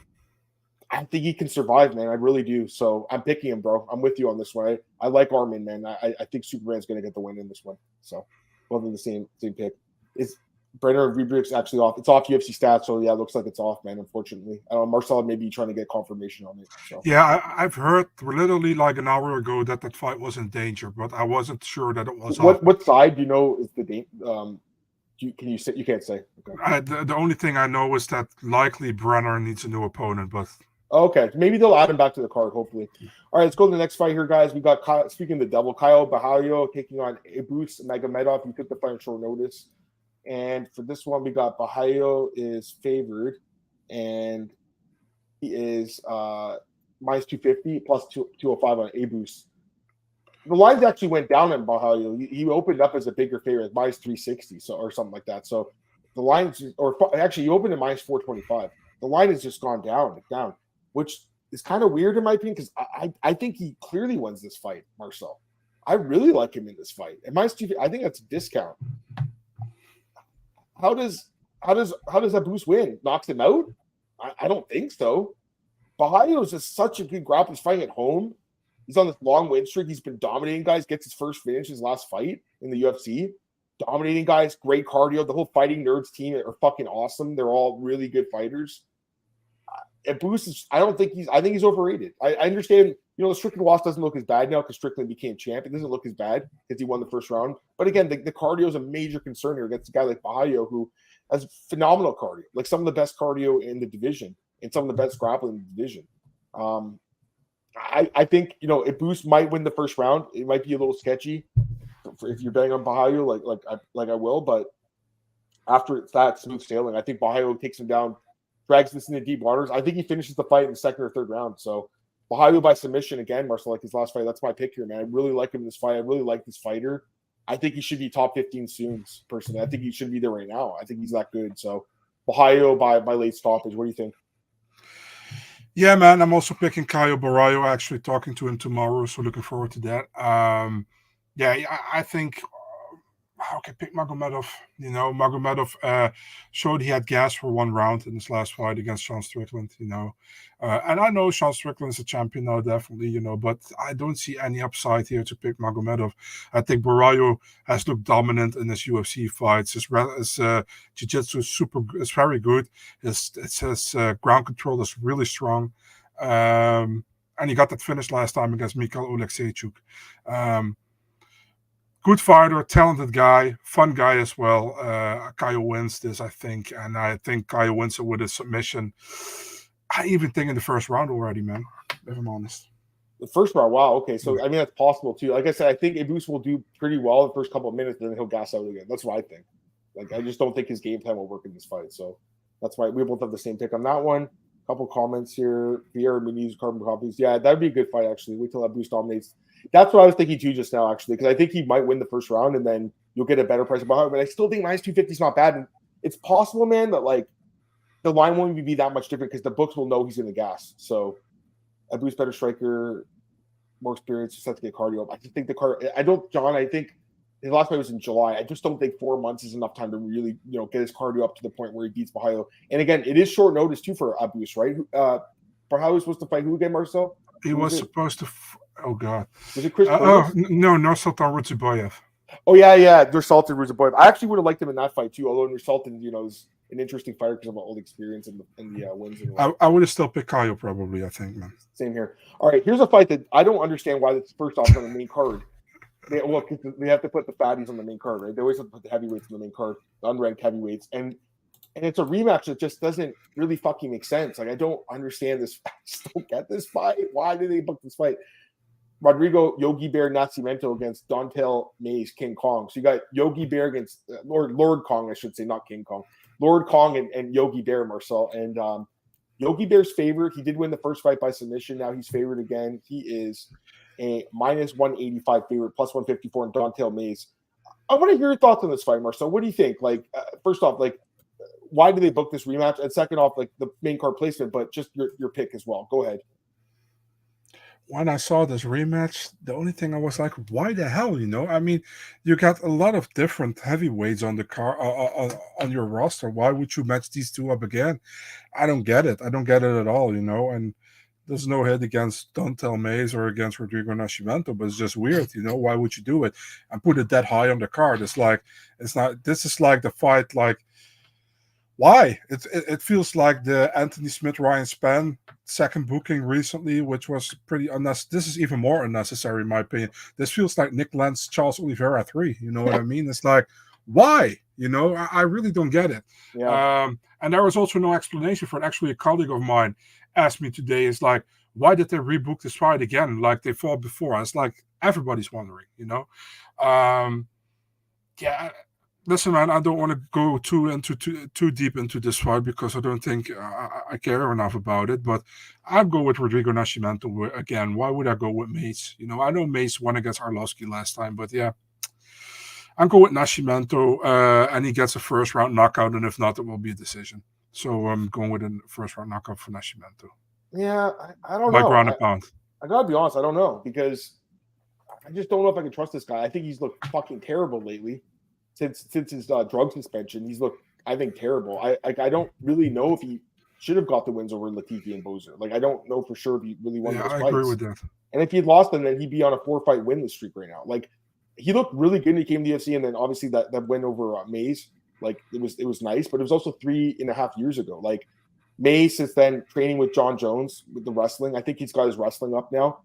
I think he can survive, man. I really do. So I'm picking him, bro. I'm with you on this one. I like Arman, man. I think Superman's going to get the win in this one. So both of the same pick. Is Brener and Ribovics actually off? It's off UFC stats, so yeah, it looks like it's off, man. Unfortunately, I don't know. Marcel may be trying to get confirmation on it. So. Yeah, I've heard literally like an hour ago that fight was in danger, but I wasn't sure that it was. What side do you know is the can you say? You can't say. Okay. The only thing I know is that likely Brener needs a new opponent, but. Okay, maybe they'll add him back to the card, hopefully. All right, let's go to the next fight here, guys. We got, speaking of the devil, Kaue Bahayo taking on Abus Magomedov. He took the fight on short notice. And for this one, we got Bahayo is favored, and he is minus 250 plus 205 on Abus. The lines actually went down on Bahayo. He opened up as a bigger favorite, minus 360 or something like that. So the lines, or actually, he opened at minus 425. The line has just gone down, which is kind of weird in my opinion, because I think he clearly wins this fight, Marcel. I really like him in this fight. And I think that's a discount. How does Abus win? Knocks him out? I don't think so. Bahayo is just such a good grappler. He's fighting at home. He's on this long win streak. He's been dominating guys. Gets his first finish his last fight in the UFC. dominating guys, great cardio. The whole Fighting Nerds team are fucking awesome. They're all really good fighters. And Boost is, I think he's overrated. I understand, the Strickland loss doesn't look as bad now because Strickland became champ. It doesn't look as bad because he won the first round. But again, the cardio is a major concern here against a guy like Bahayo who has phenomenal cardio, like some of the best cardio in the division and some of the best grappling in the division. I think, if Boost might win the first round, it might be a little sketchy if you're betting on Bahayo, like I will. But after that, smooth sailing. I think Bahayo takes him down, drags this into deep waters. I think he finishes the fight in the second or third round. So Bahayo by submission again, Marcel, like his last fight. That's my pick here, man. I really like him in this fight. I really like this fighter. I think he should be top 15 soon, personally. I think he should be there right now. I think he's that good. So Bahayo by late stoppage. What do you think? Yeah, man. I'm also picking Caio Borraio, actually talking to him tomorrow. So looking forward to that. I think I can pick Magomedov. Magomedov showed he had gas for one round in his last fight against Sean Strickland. And I know Sean Strickland is a champion now, definitely. But I don't see any upside here to pick Magomedov. I think Borraio has looked dominant in his UFC fights. His jiu-jitsu is very good. His ground control is really strong. And he got that finish last time against Mikhail Oleksiejczuk. Good fighter, talented guy, fun guy as well. Caio wins this, I think, and I think Caio wins it with a submission. I even think in the first round already, man, if I'm honest. The first round, wow, okay. So, that's possible, too. Like I said, I think Ibus will do pretty well the first couple of minutes, and then he'll gas out again. That's what I think. I just don't think his game plan will work in this fight. So, that's why we both have the same pick on that one. Couple comments here. Vieira, Muniz, carbon copies. Yeah, that would be a good fight, actually. Wait till that Boost dominates. That's what I was thinking too just now, actually, because I think he might win the first round and then you'll get a better price behind. But I still think minus 250 is not bad. And it's possible, man, that the line won't even be that much different because the books will know he's in the gas. So a Boost better striker, more experience, just have to get cardio. I just think I think his last fight was in July. I just don't think 4 months is enough time to really, get his cardio up to the point where he beats Bahayo. And again, it is short notice too for Abus, right? Bahayo was supposed to fight who again, Marcel? He was supposed to. Oh God! Was it Chris? No, Sultan Ruziboyev. Oh yeah, Nursultan Ruziboyev. I actually would have liked him in that fight too. Although Nursultan, is an interesting fighter because of all the experience and the wins. I would have still picked Caio probably. I think, man. Same here. All right, here's a fight that I don't understand why it's first off on the main card. They have to put the fatties on the main card, right? They always have to put the heavyweights on the main card, the unranked heavyweights, and it's a rematch that just doesn't really fucking make sense. I don't understand this. I just don't get this fight. Why did they book this fight? Rodrigo Yogi Bear Nascimento against Dontel Mays King Kong. So you got Yogi Bear against Lord Kong, I should say, not King Kong. Lord Kong and Yogi Bear, Marcel. And Yogi Bear's favorite. He did win the first fight by submission. Now he's favored again. He is a minus 185 favorite, plus 154 in Dontel Mays. I want to hear your thoughts on this fight, Marcel. What do you think? First off, why do they book this rematch? And second off, the main card placement, but just your pick as well. Go ahead. When I saw this rematch, the only thing I was like, why the hell, I mean, you got a lot of different heavyweights on the car on your roster. Why would you match these two up again? I don't get it. I don't get it at all, and there's no hit against Dontel Mays or against Rodrigo Nascimento, but it's just weird, why would you do it and put it that high on the card? This is like the fight, why? It feels like the Anthony Smith Ryan Spann second booking recently, which was pretty unnecessary. This is even more unnecessary, in my opinion. This feels like Nick Lentz, Charles Oliveira 3. You know what I mean? It's like, why? I really don't get it. Yeah. And there was also no explanation for it. Actually, a colleague of mine asked me today, is like, why did they rebook this fight again? Like they fought before. It's like everybody's wondering, Yeah. Listen, man, I don't want to go too deep into this fight because I don't think I care enough about it. But I'd go with Rodrigo Nascimento again. Why would I go with Mace? I know Mace won against Arlovski last time, but yeah, I'm going with Nascimento, and he gets a first round knockout, and if not, it will be a decision. So I'm going with a first round knockout for Nascimento. Yeah, I don't know. By ground and pound. I gotta be honest, I don't know because I just don't know if I can trust this guy. I think he's looked fucking terrible lately. Since his drug suspension, he's looked, I think, terrible. I don't really know if he should have got the wins over Latifi and Bozer. I don't know for sure if he really won those fights. I agree with that. And if he'd lost them, then he'd be on a 4-fight winless streak right now. he looked really good when he came to the UFC, and then obviously that win over Mays, like it was nice, but it was also 3.5 years ago. Like Mays is then training with John Jones with the wrestling. I think he's got his wrestling up now.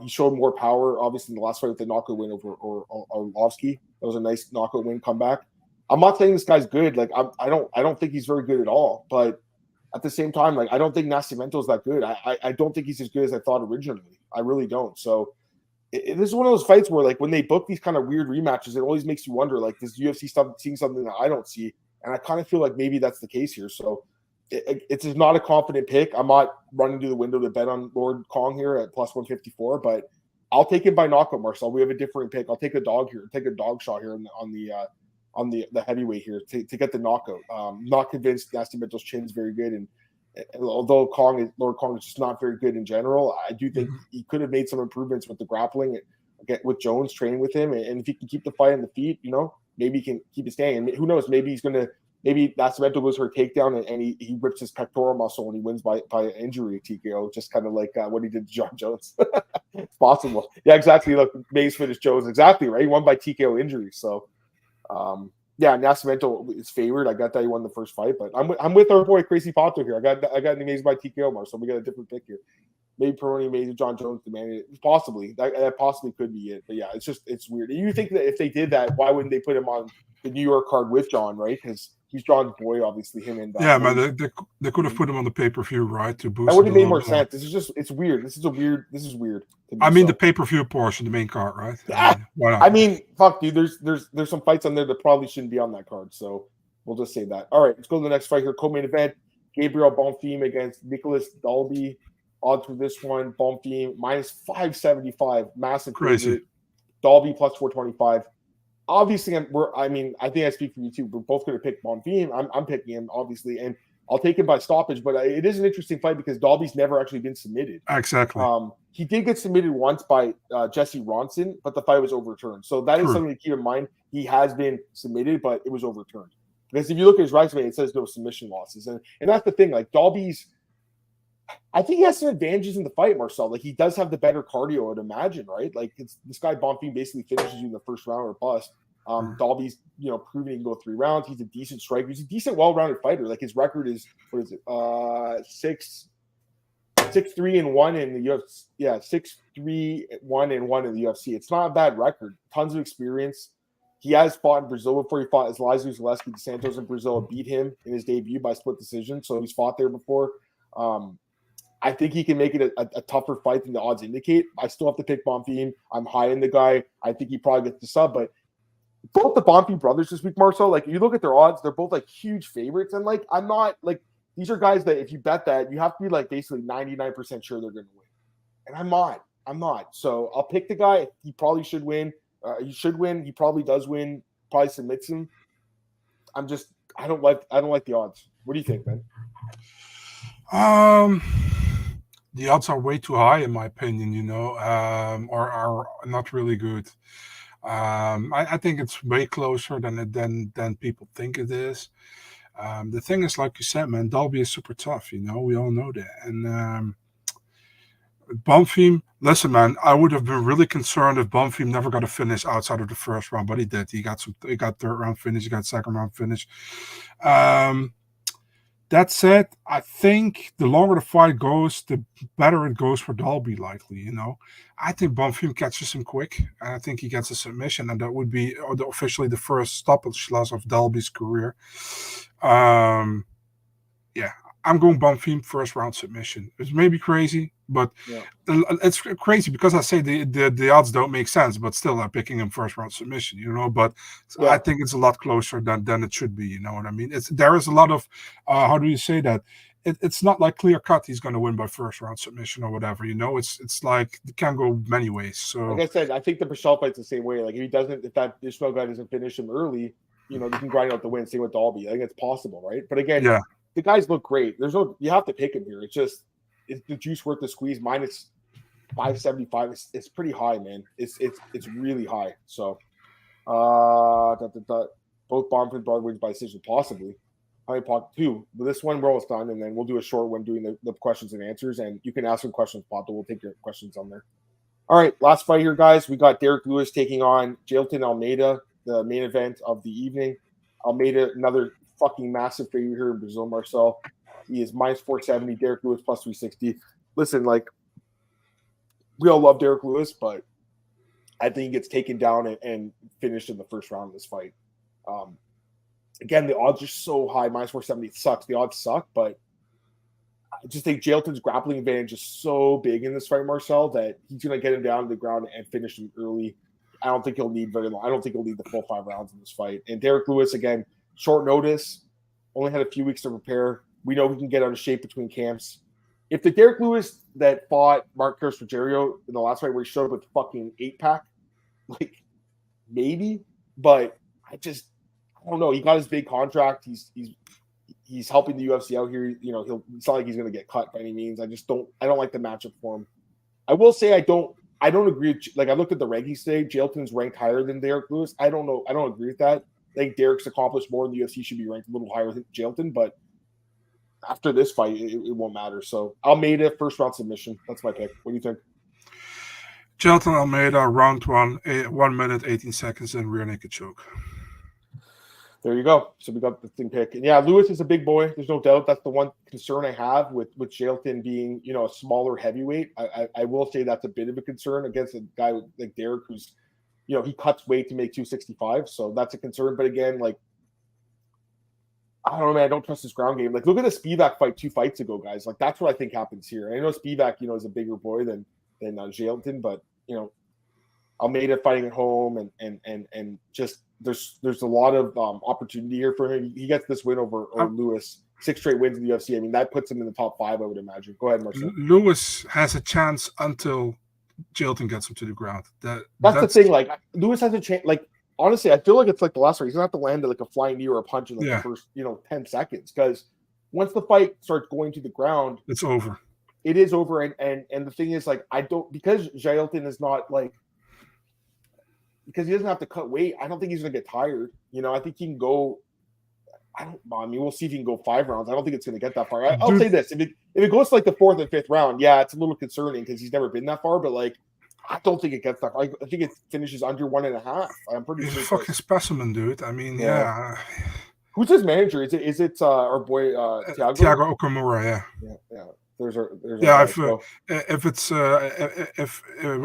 He showed more power, obviously, in the last fight with the knockout win over Orlovsky. That was a nice knockout win comeback. I'm not saying this guy's good. Like I don't think he's very good at all. But at the same time, like I don't think Nascimento's that good. I don't think he's as good as I thought originally. I really don't. So this is one of those fights where, like, when they book these kind of weird rematches, it always makes you wonder, like, this UFC stuff seeing something that I don't see, and I kind of feel like maybe that's the case here. So it's not a confident pick. I'm not running to the window to bet on Lord Kong here at plus 154, but I'll take it by knockout, Marcel. We have a different pick. I'll take a dog here, take a dog shot here on the heavyweight here to get the knockout. Not convinced Nascimento's chin is very good, and although Lord Kong is just not very good in general, I do think he could have made some improvements with the grappling, with Jones training with him, and if he can keep the fight on the feet, maybe he can keep it staying. And who knows? Maybe Nascimento goes for a takedown and he rips his pectoral muscle and he wins by injury TKO, just kind of like what he did to John Jones. It's possible. Yeah, exactly. Look, Mays finished Jones exactly right. He won by TKO injury. So, yeah, Nascimento is favored. I got that he won the first fight, but I'm with our boy Crazy Pato here. I got Mays by TKO, Mark, so we got a different pick here. Maybe Peroni, maybe John Jones demanded it. Possibly that possibly could be it. But yeah, it's weird. And you think that if they did that, why wouldn't they put him on the New York card with John, right? Because he's John's boy, obviously. Him and yeah, man, they could have put him on the pay-per-view, right? To boost. That would have made more sense. This is weird. This is weird. I mean, the pay-per-view portion, the main card, right? Yeah. Why not? I mean, fuck, dude. There's some fights on there that probably shouldn't be on that card. So we'll just say that. All right, let's go to the next fight here. Co-main event: Gabriel Bonfim against Nicholas Dalby. Odds for this one: Bonfim minus 575, massive crazy. Dalby plus 425. Obviously, I think I speak for you too. We're both going to pick Bonfim. I'm picking him, obviously, and I'll take him by stoppage. But it is an interesting fight because Dalby's never actually been submitted. Exactly. He did get submitted once by Jesse Ronson, but the fight was overturned. So that is something to keep in mind. He has been submitted, but it was overturned. Because if you look at his resume, it says no submission losses, and that's the thing. Like Dalby's, I think he has some advantages in the fight, Marcel. Like he does have the better cardio, I'd imagine, right? Like this guy Bonfim basically finishes you in the first round or bust. Dalby's, proven he can go 3 rounds. He's a decent striker. He's a decent, well-rounded fighter. Like his record is 6-3-1 in the UFC. Yeah, 6-3-1-1 in the UFC. It's not a bad record. Tons of experience. He has fought in Brazil before. He fought Elizeu, Zaleski, Santos in Brazil, beat him in his debut by split decision. So he's fought there before. I think he can make it a tougher fight than the odds indicate. I still have to pick Bonfim. I'm high in the guy. I think he probably gets the sub, but both the Bonfim brothers this week, Marcel, like you look at their odds, they're both like huge favorites. And like, I'm not like, these are guys that if you bet that, you have to be like basically 99% sure they're going to win. And I'm not. So I'll pick the guy. He probably should win. He should win. He probably does win. Probably submits him. I don't like the odds. What do you think, man? The odds are way too high, in my opinion, or are not really good. I think it's way closer than people think it is. The thing is, like you said, man, Dalby is super tough, we all know that. And Bonfim, listen, man, I would have been really concerned if Bonfim never got a finish outside of the first round, but he did. He got third round finish, he got second round finish. That said, I think the longer the fight goes, the better it goes for Dalby, likely, I think Bonfim catches him quick, and I think he gets a submission, and that would be officially the first stoppage loss of Dalby's career. Yeah, I'm going Bonfim first round submission. It's maybe crazy, but it's crazy because I say the odds don't make sense, but still I'm picking him first round submission, but I think it's a lot closer than it should be, you know what I mean? There is a lot of, how do you say that? It's not like clear cut he's going to win by first round submission or whatever, it's like it can go many ways. So like I said, I think the Paschal fight's the same way. Like if that Ismael guy doesn't finish him early, you can grind out the win. Same with Dalby. I think it's possible, right? But again, the guys look great. You have to pick him here. It's just, is the juice worth the squeeze? Minus 575. It's pretty high, man. It's really high. So, both Bonfim brothers wins by decision, possibly. Two. But this one we're almost done, and then we'll do a short one doing the questions and answers. And you can ask some questions, Pato. We'll take your questions on there. All right, last fight here, guys. We got Derrick Lewis taking on Jailton Almeida, the main event of the evening. Almeida, another fucking massive favorite here in Brazil, Marcel. He is minus 470, Derrick Lewis plus 360. Listen, like, we all love Derrick Lewis, but I think he gets taken down and finished in the first round of this fight. Again, the odds are so high, minus 470. It sucks. The odds suck, but I just think Jailton's grappling advantage is so big in this fight, Marcel, that he's going to get him down to the ground and finish him early. I don't think he'll need very long. I don't think he'll need the full 5 rounds in this fight. And Derrick Lewis, again, short notice, only had a few weeks to prepare. We know he can get out of shape between camps. If the Derrick Lewis that fought Marc Rogerio in the last fight where he showed up with fucking 8-pack, like, maybe, but I don't know. He got his big contract. He's helping the UFC out here. You know, it's not like he's going to get cut by any means. I don't like the matchup for him. I will say I don't agree with, like, I looked at the rankings today. Jailton's ranked higher than Derrick Lewis. I don't know. I don't agree with that. I think Derrick's accomplished more in the UFC, should be ranked a little higher than Jailton, but after this fight, it won't matter. So Almeida, first round submission. That's my pick. What do you think? Jailton Almeida, round 1, 1 minute, 18 seconds, and rear naked choke. There you go. So we got the thing pick. And yeah, Lewis is a big boy. There's no doubt. That's the one concern I have with Jailton being, you know, a smaller heavyweight. I will say that's a bit of a concern against a guy like Derrick, who's, you know, he cuts weight to make 265. So that's a concern. But again, like, I don't know, man. I don't trust his ground game. Like, look at the Spivak fight 2 fights ago, guys. Like, that's what I think happens here. I know Spivak, you know, is a bigger boy than Jailton, but, you know, Almeida fighting at home and just there's a lot of opportunity here for him. He gets this win over Lewis, 6 straight wins in the UFC. I mean, that puts him in the top 5, I would imagine. Go ahead, Marcel. Lewis has a chance until Jailton gets him to the ground. That's the thing. Like, Lewis has a chance. Like, honestly, I feel like it's like the last fight. He's gonna have to land like a flying knee or a punch in like the first, 10 seconds. Because once the fight starts going to the ground, it's over. It is over. And the thing is, like, because Jailton is not like, because he doesn't have to cut weight, I don't think he's going to get tired. You know, I think he can go. We'll see if he can go 5 rounds. I don't think it's going to get that far. I'll say this: if it goes to like the 4th and 5th round, yeah, it's a little concerning because he's never been that far. But like, I don't think it gets that far. I think it finishes under 1.5. I'm pretty sure. He's a fucking specimen, dude. I mean, yeah. Who's his manager? Is it our boy Thiago Okamura? Yeah.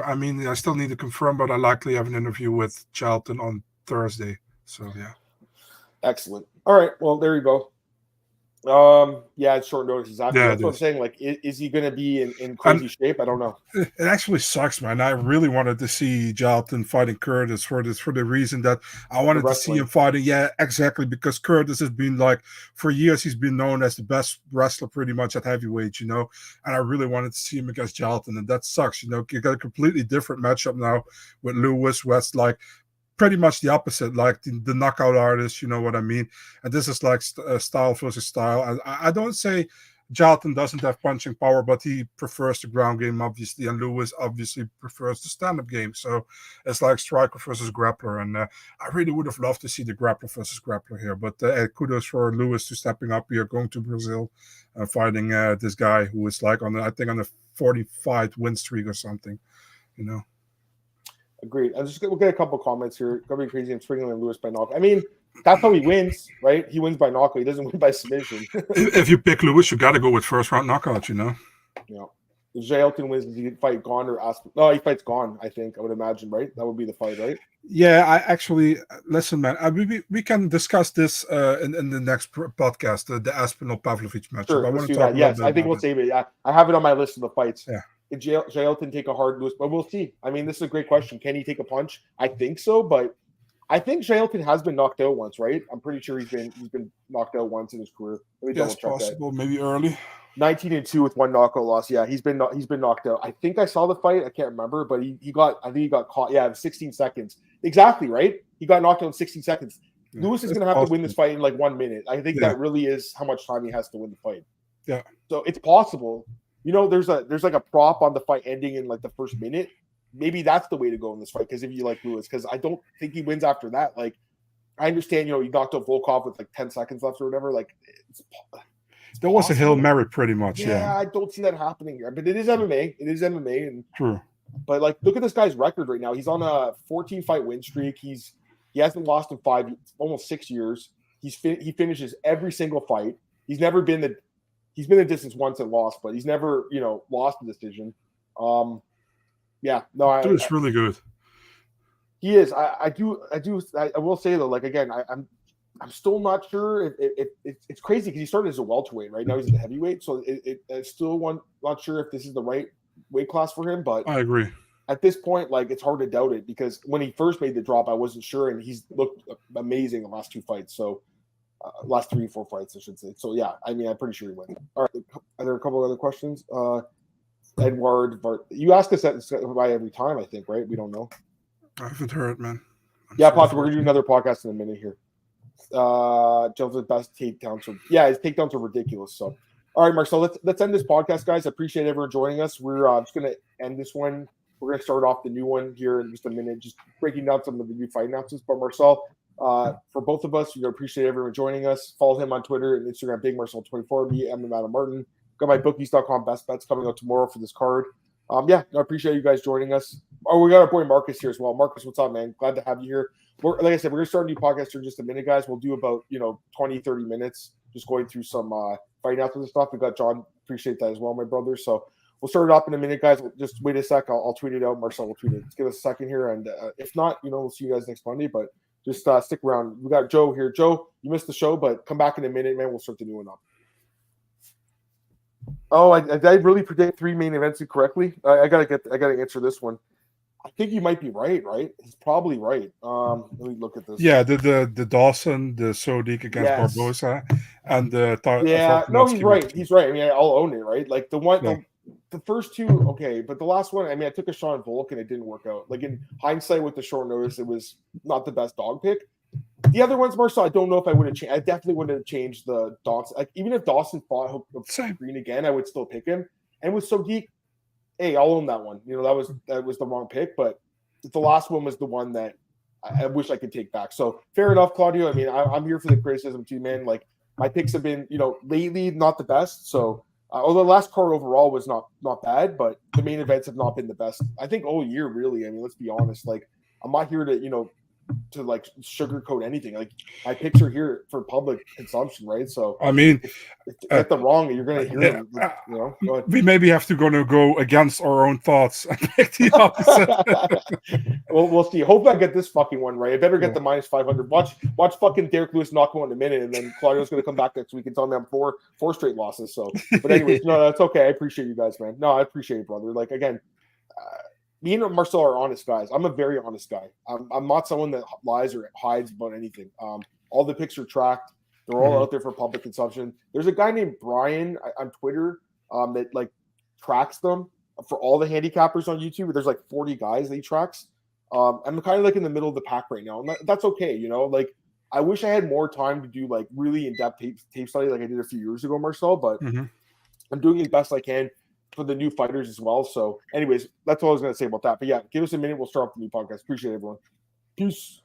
I mean, I still need to confirm, but I likely have an interview with Jailton on Thursday. So yeah. Excellent. All right. Well, there you go. It's short notice. Exactly. That's what I'm saying. Like, is he going to be in crazy shape? I don't know. It actually sucks, man. I really wanted to see Jailton fighting Curtis for the reason that I wanted to see him fighting. Yeah, exactly. Because Curtis has been, like, for years, he's been known as the best wrestler pretty much at heavyweight, you know. And I really wanted to see him against Jailton, and that sucks. You know, you got a completely different matchup now with Lewis West, like, pretty much the opposite, like the knockout artist, you know what I mean? And this is like style versus style. I don't say Jailton doesn't have punching power, but he prefers the ground game, obviously, and Lewis obviously prefers the stand-up game. So it's like striker versus grappler, and I really would have loved to see the grappler versus grappler here. But kudos for Lewis to stepping up here, going to Brazil, fighting this guy who is like on a 45 win streak or something, you know. Agreed. We'll get a couple comments here. Gonna be crazy and sprinkling Lewis by knockout. I mean, that's how he wins, right? He wins by knockout. He doesn't win by submission. If you pick Lewis, you got to go with first round knockout, you know. Yeah. If Jailton wins, does he fight Gone or Aspen? No, he fights Gone, I think. I would imagine, right? That would be the fight, right? Yeah, I actually listen, man. We can discuss this in the next podcast, the Aspinall Pavlovich match. Sure, let's do that. Yes, I think we'll save it. Yeah, I have it on my list of the fights. Yeah. Did Jailton take a hard Lewis? But we'll see. I mean, this is a great question. Can he take a punch? I think so, but I think Jailton has been knocked out once, right? I'm pretty sure he's been knocked out once in his career. Yes, possible. Maybe early. 19-2 with 1 knockout loss. Yeah, he's been knocked out. I think I saw the fight. I can't remember, but I think he got caught. Yeah, 16 seconds. Exactly, right? He got knocked out in 16 seconds. Yeah, Lewis is going to have to win this fight in like 1 minute. I think that really is how much time he has to win the fight. Yeah. So it's possible. You know, there's like a prop on the fight ending in like the first minute. Maybe that's the way to go in this fight because if you like Lewis, because I don't think he wins after that. Like, I understand, you know, he knocked out Volkov with like 10 seconds left or whatever. Like, there was a Hail Mary pretty much. Yeah, I don't see that happening here. But it is MMA. And true. But like, look at this guy's record right now. He's on a 14 fight win streak. He hasn't lost in almost 6 years. He finishes every single fight. He's been the distance once and lost, but he's never lost a decision. Yeah, no, it's really good. He is. I will say though, like again, I'm still not sure if it's crazy because he started as a welterweight, right? Now he's at the heavyweight, so it's still not sure if this is the right weight class for him. But I agree. At this point, like it's hard to doubt it because when he first made the drop, I wasn't sure, and he's looked amazing the last 2 fights. So last 3-4 fights, I should say. So yeah, I mean, I'm pretty sure he wins. All right, are there a couple other questions? Edward, you ask us that by every time, I think, right? We don't know. I haven't heard, man. Potter, we're gonna do another podcast in a minute here. Jailton's best takedowns. His takedowns are ridiculous. So, all right, Marc. So let's end this podcast, guys. I appreciate everyone joining us. We're just gonna end this one. We're gonna start off the new one here in just a minute, just breaking down some of the new fight announcements. But Marcel, for both of us, we appreciate everyone joining us. Follow him on Twitter and Instagram, BigMarcel24. Me, Adam Martin. Got my bookies.com best bets coming out tomorrow for this card. I appreciate you guys joining us. Oh, we got our boy Marcus here as well. Marcus, what's up, man? Glad to have you here. Like I said, we're going to start a new podcast here in just a minute, guys. We'll do about 20, 30 minutes just going through some fight announcements and stuff. We got John. Appreciate that as well, my brother. So we'll start it up in a minute, guys. Just wait a sec. I'll tweet it out. Marcel will tweet it. Just give us a second here. And if not, we'll see you guys next Monday. But just stick around. We got Joe here. Joe, you missed the show, but come back in a minute, man. We'll start the new one up. Oh, did I really predict 3 main events correctly? I gotta answer this one. I think you might be right. He's probably right. Let me look at this. Yeah, the Dawson, the Sodiq against Barbosa, and the he's right. He's right. I mean, I'll own it, right? Like the one, the first two, okay, but the last one, I mean, I took a Sean Volk and it didn't work out. Like in hindsight, with the short notice, it was not the best dog pick. The other ones, Marcel, I don't know if I would have changed. I definitely wouldn't have changed the Dawson. Like even if Dawson fought Green again, I would still pick him. And with Sodiq, hey, I'll own that one. That was the wrong pick, but the last one was the one that I wish I could take back. So fair enough, Claudio. I mean, I'm here for the criticism too, man. Like my picks have been, lately not the best. So although the last card overall was not bad, but the main events have not been the best. I think all year, really. I mean, let's be honest. Like I'm not here to like sugarcoat anything. Like my picks are here for public consumption, right? So I mean, if you get them wrong, you're gonna hear them. Go ahead. We maybe have to go against our own thoughts and pick the opposite. Well, we'll see. Hope I get this fucking one right. I better get the minus 500. Watch fucking Derrick Lewis knock him out in a minute, and then Claudio's gonna come back next week and tell me I'm four straight losses. So, but anyways, no, that's okay. I appreciate you guys, man. No, I appreciate it, brother. Like again. Me and Marcel are honest guys. I'm a very honest guy. I'm not someone that lies or hides about anything. All the picks are tracked. They're all out there for public consumption. There's a guy named Brian on Twitter that like tracks them for all the handicappers on YouTube. There's like 40 guys that he tracks. I'm kind of like in the middle of the pack right now. And that's okay. Like I wish I had more time to do like really in-depth tape study like I did a few years ago, Marcel, but I'm doing as best I can for the new fighters as well. So anyways, that's all I was going to say about that. But yeah, give us a minute. We'll start off the new podcast. Appreciate it, everyone. Peace.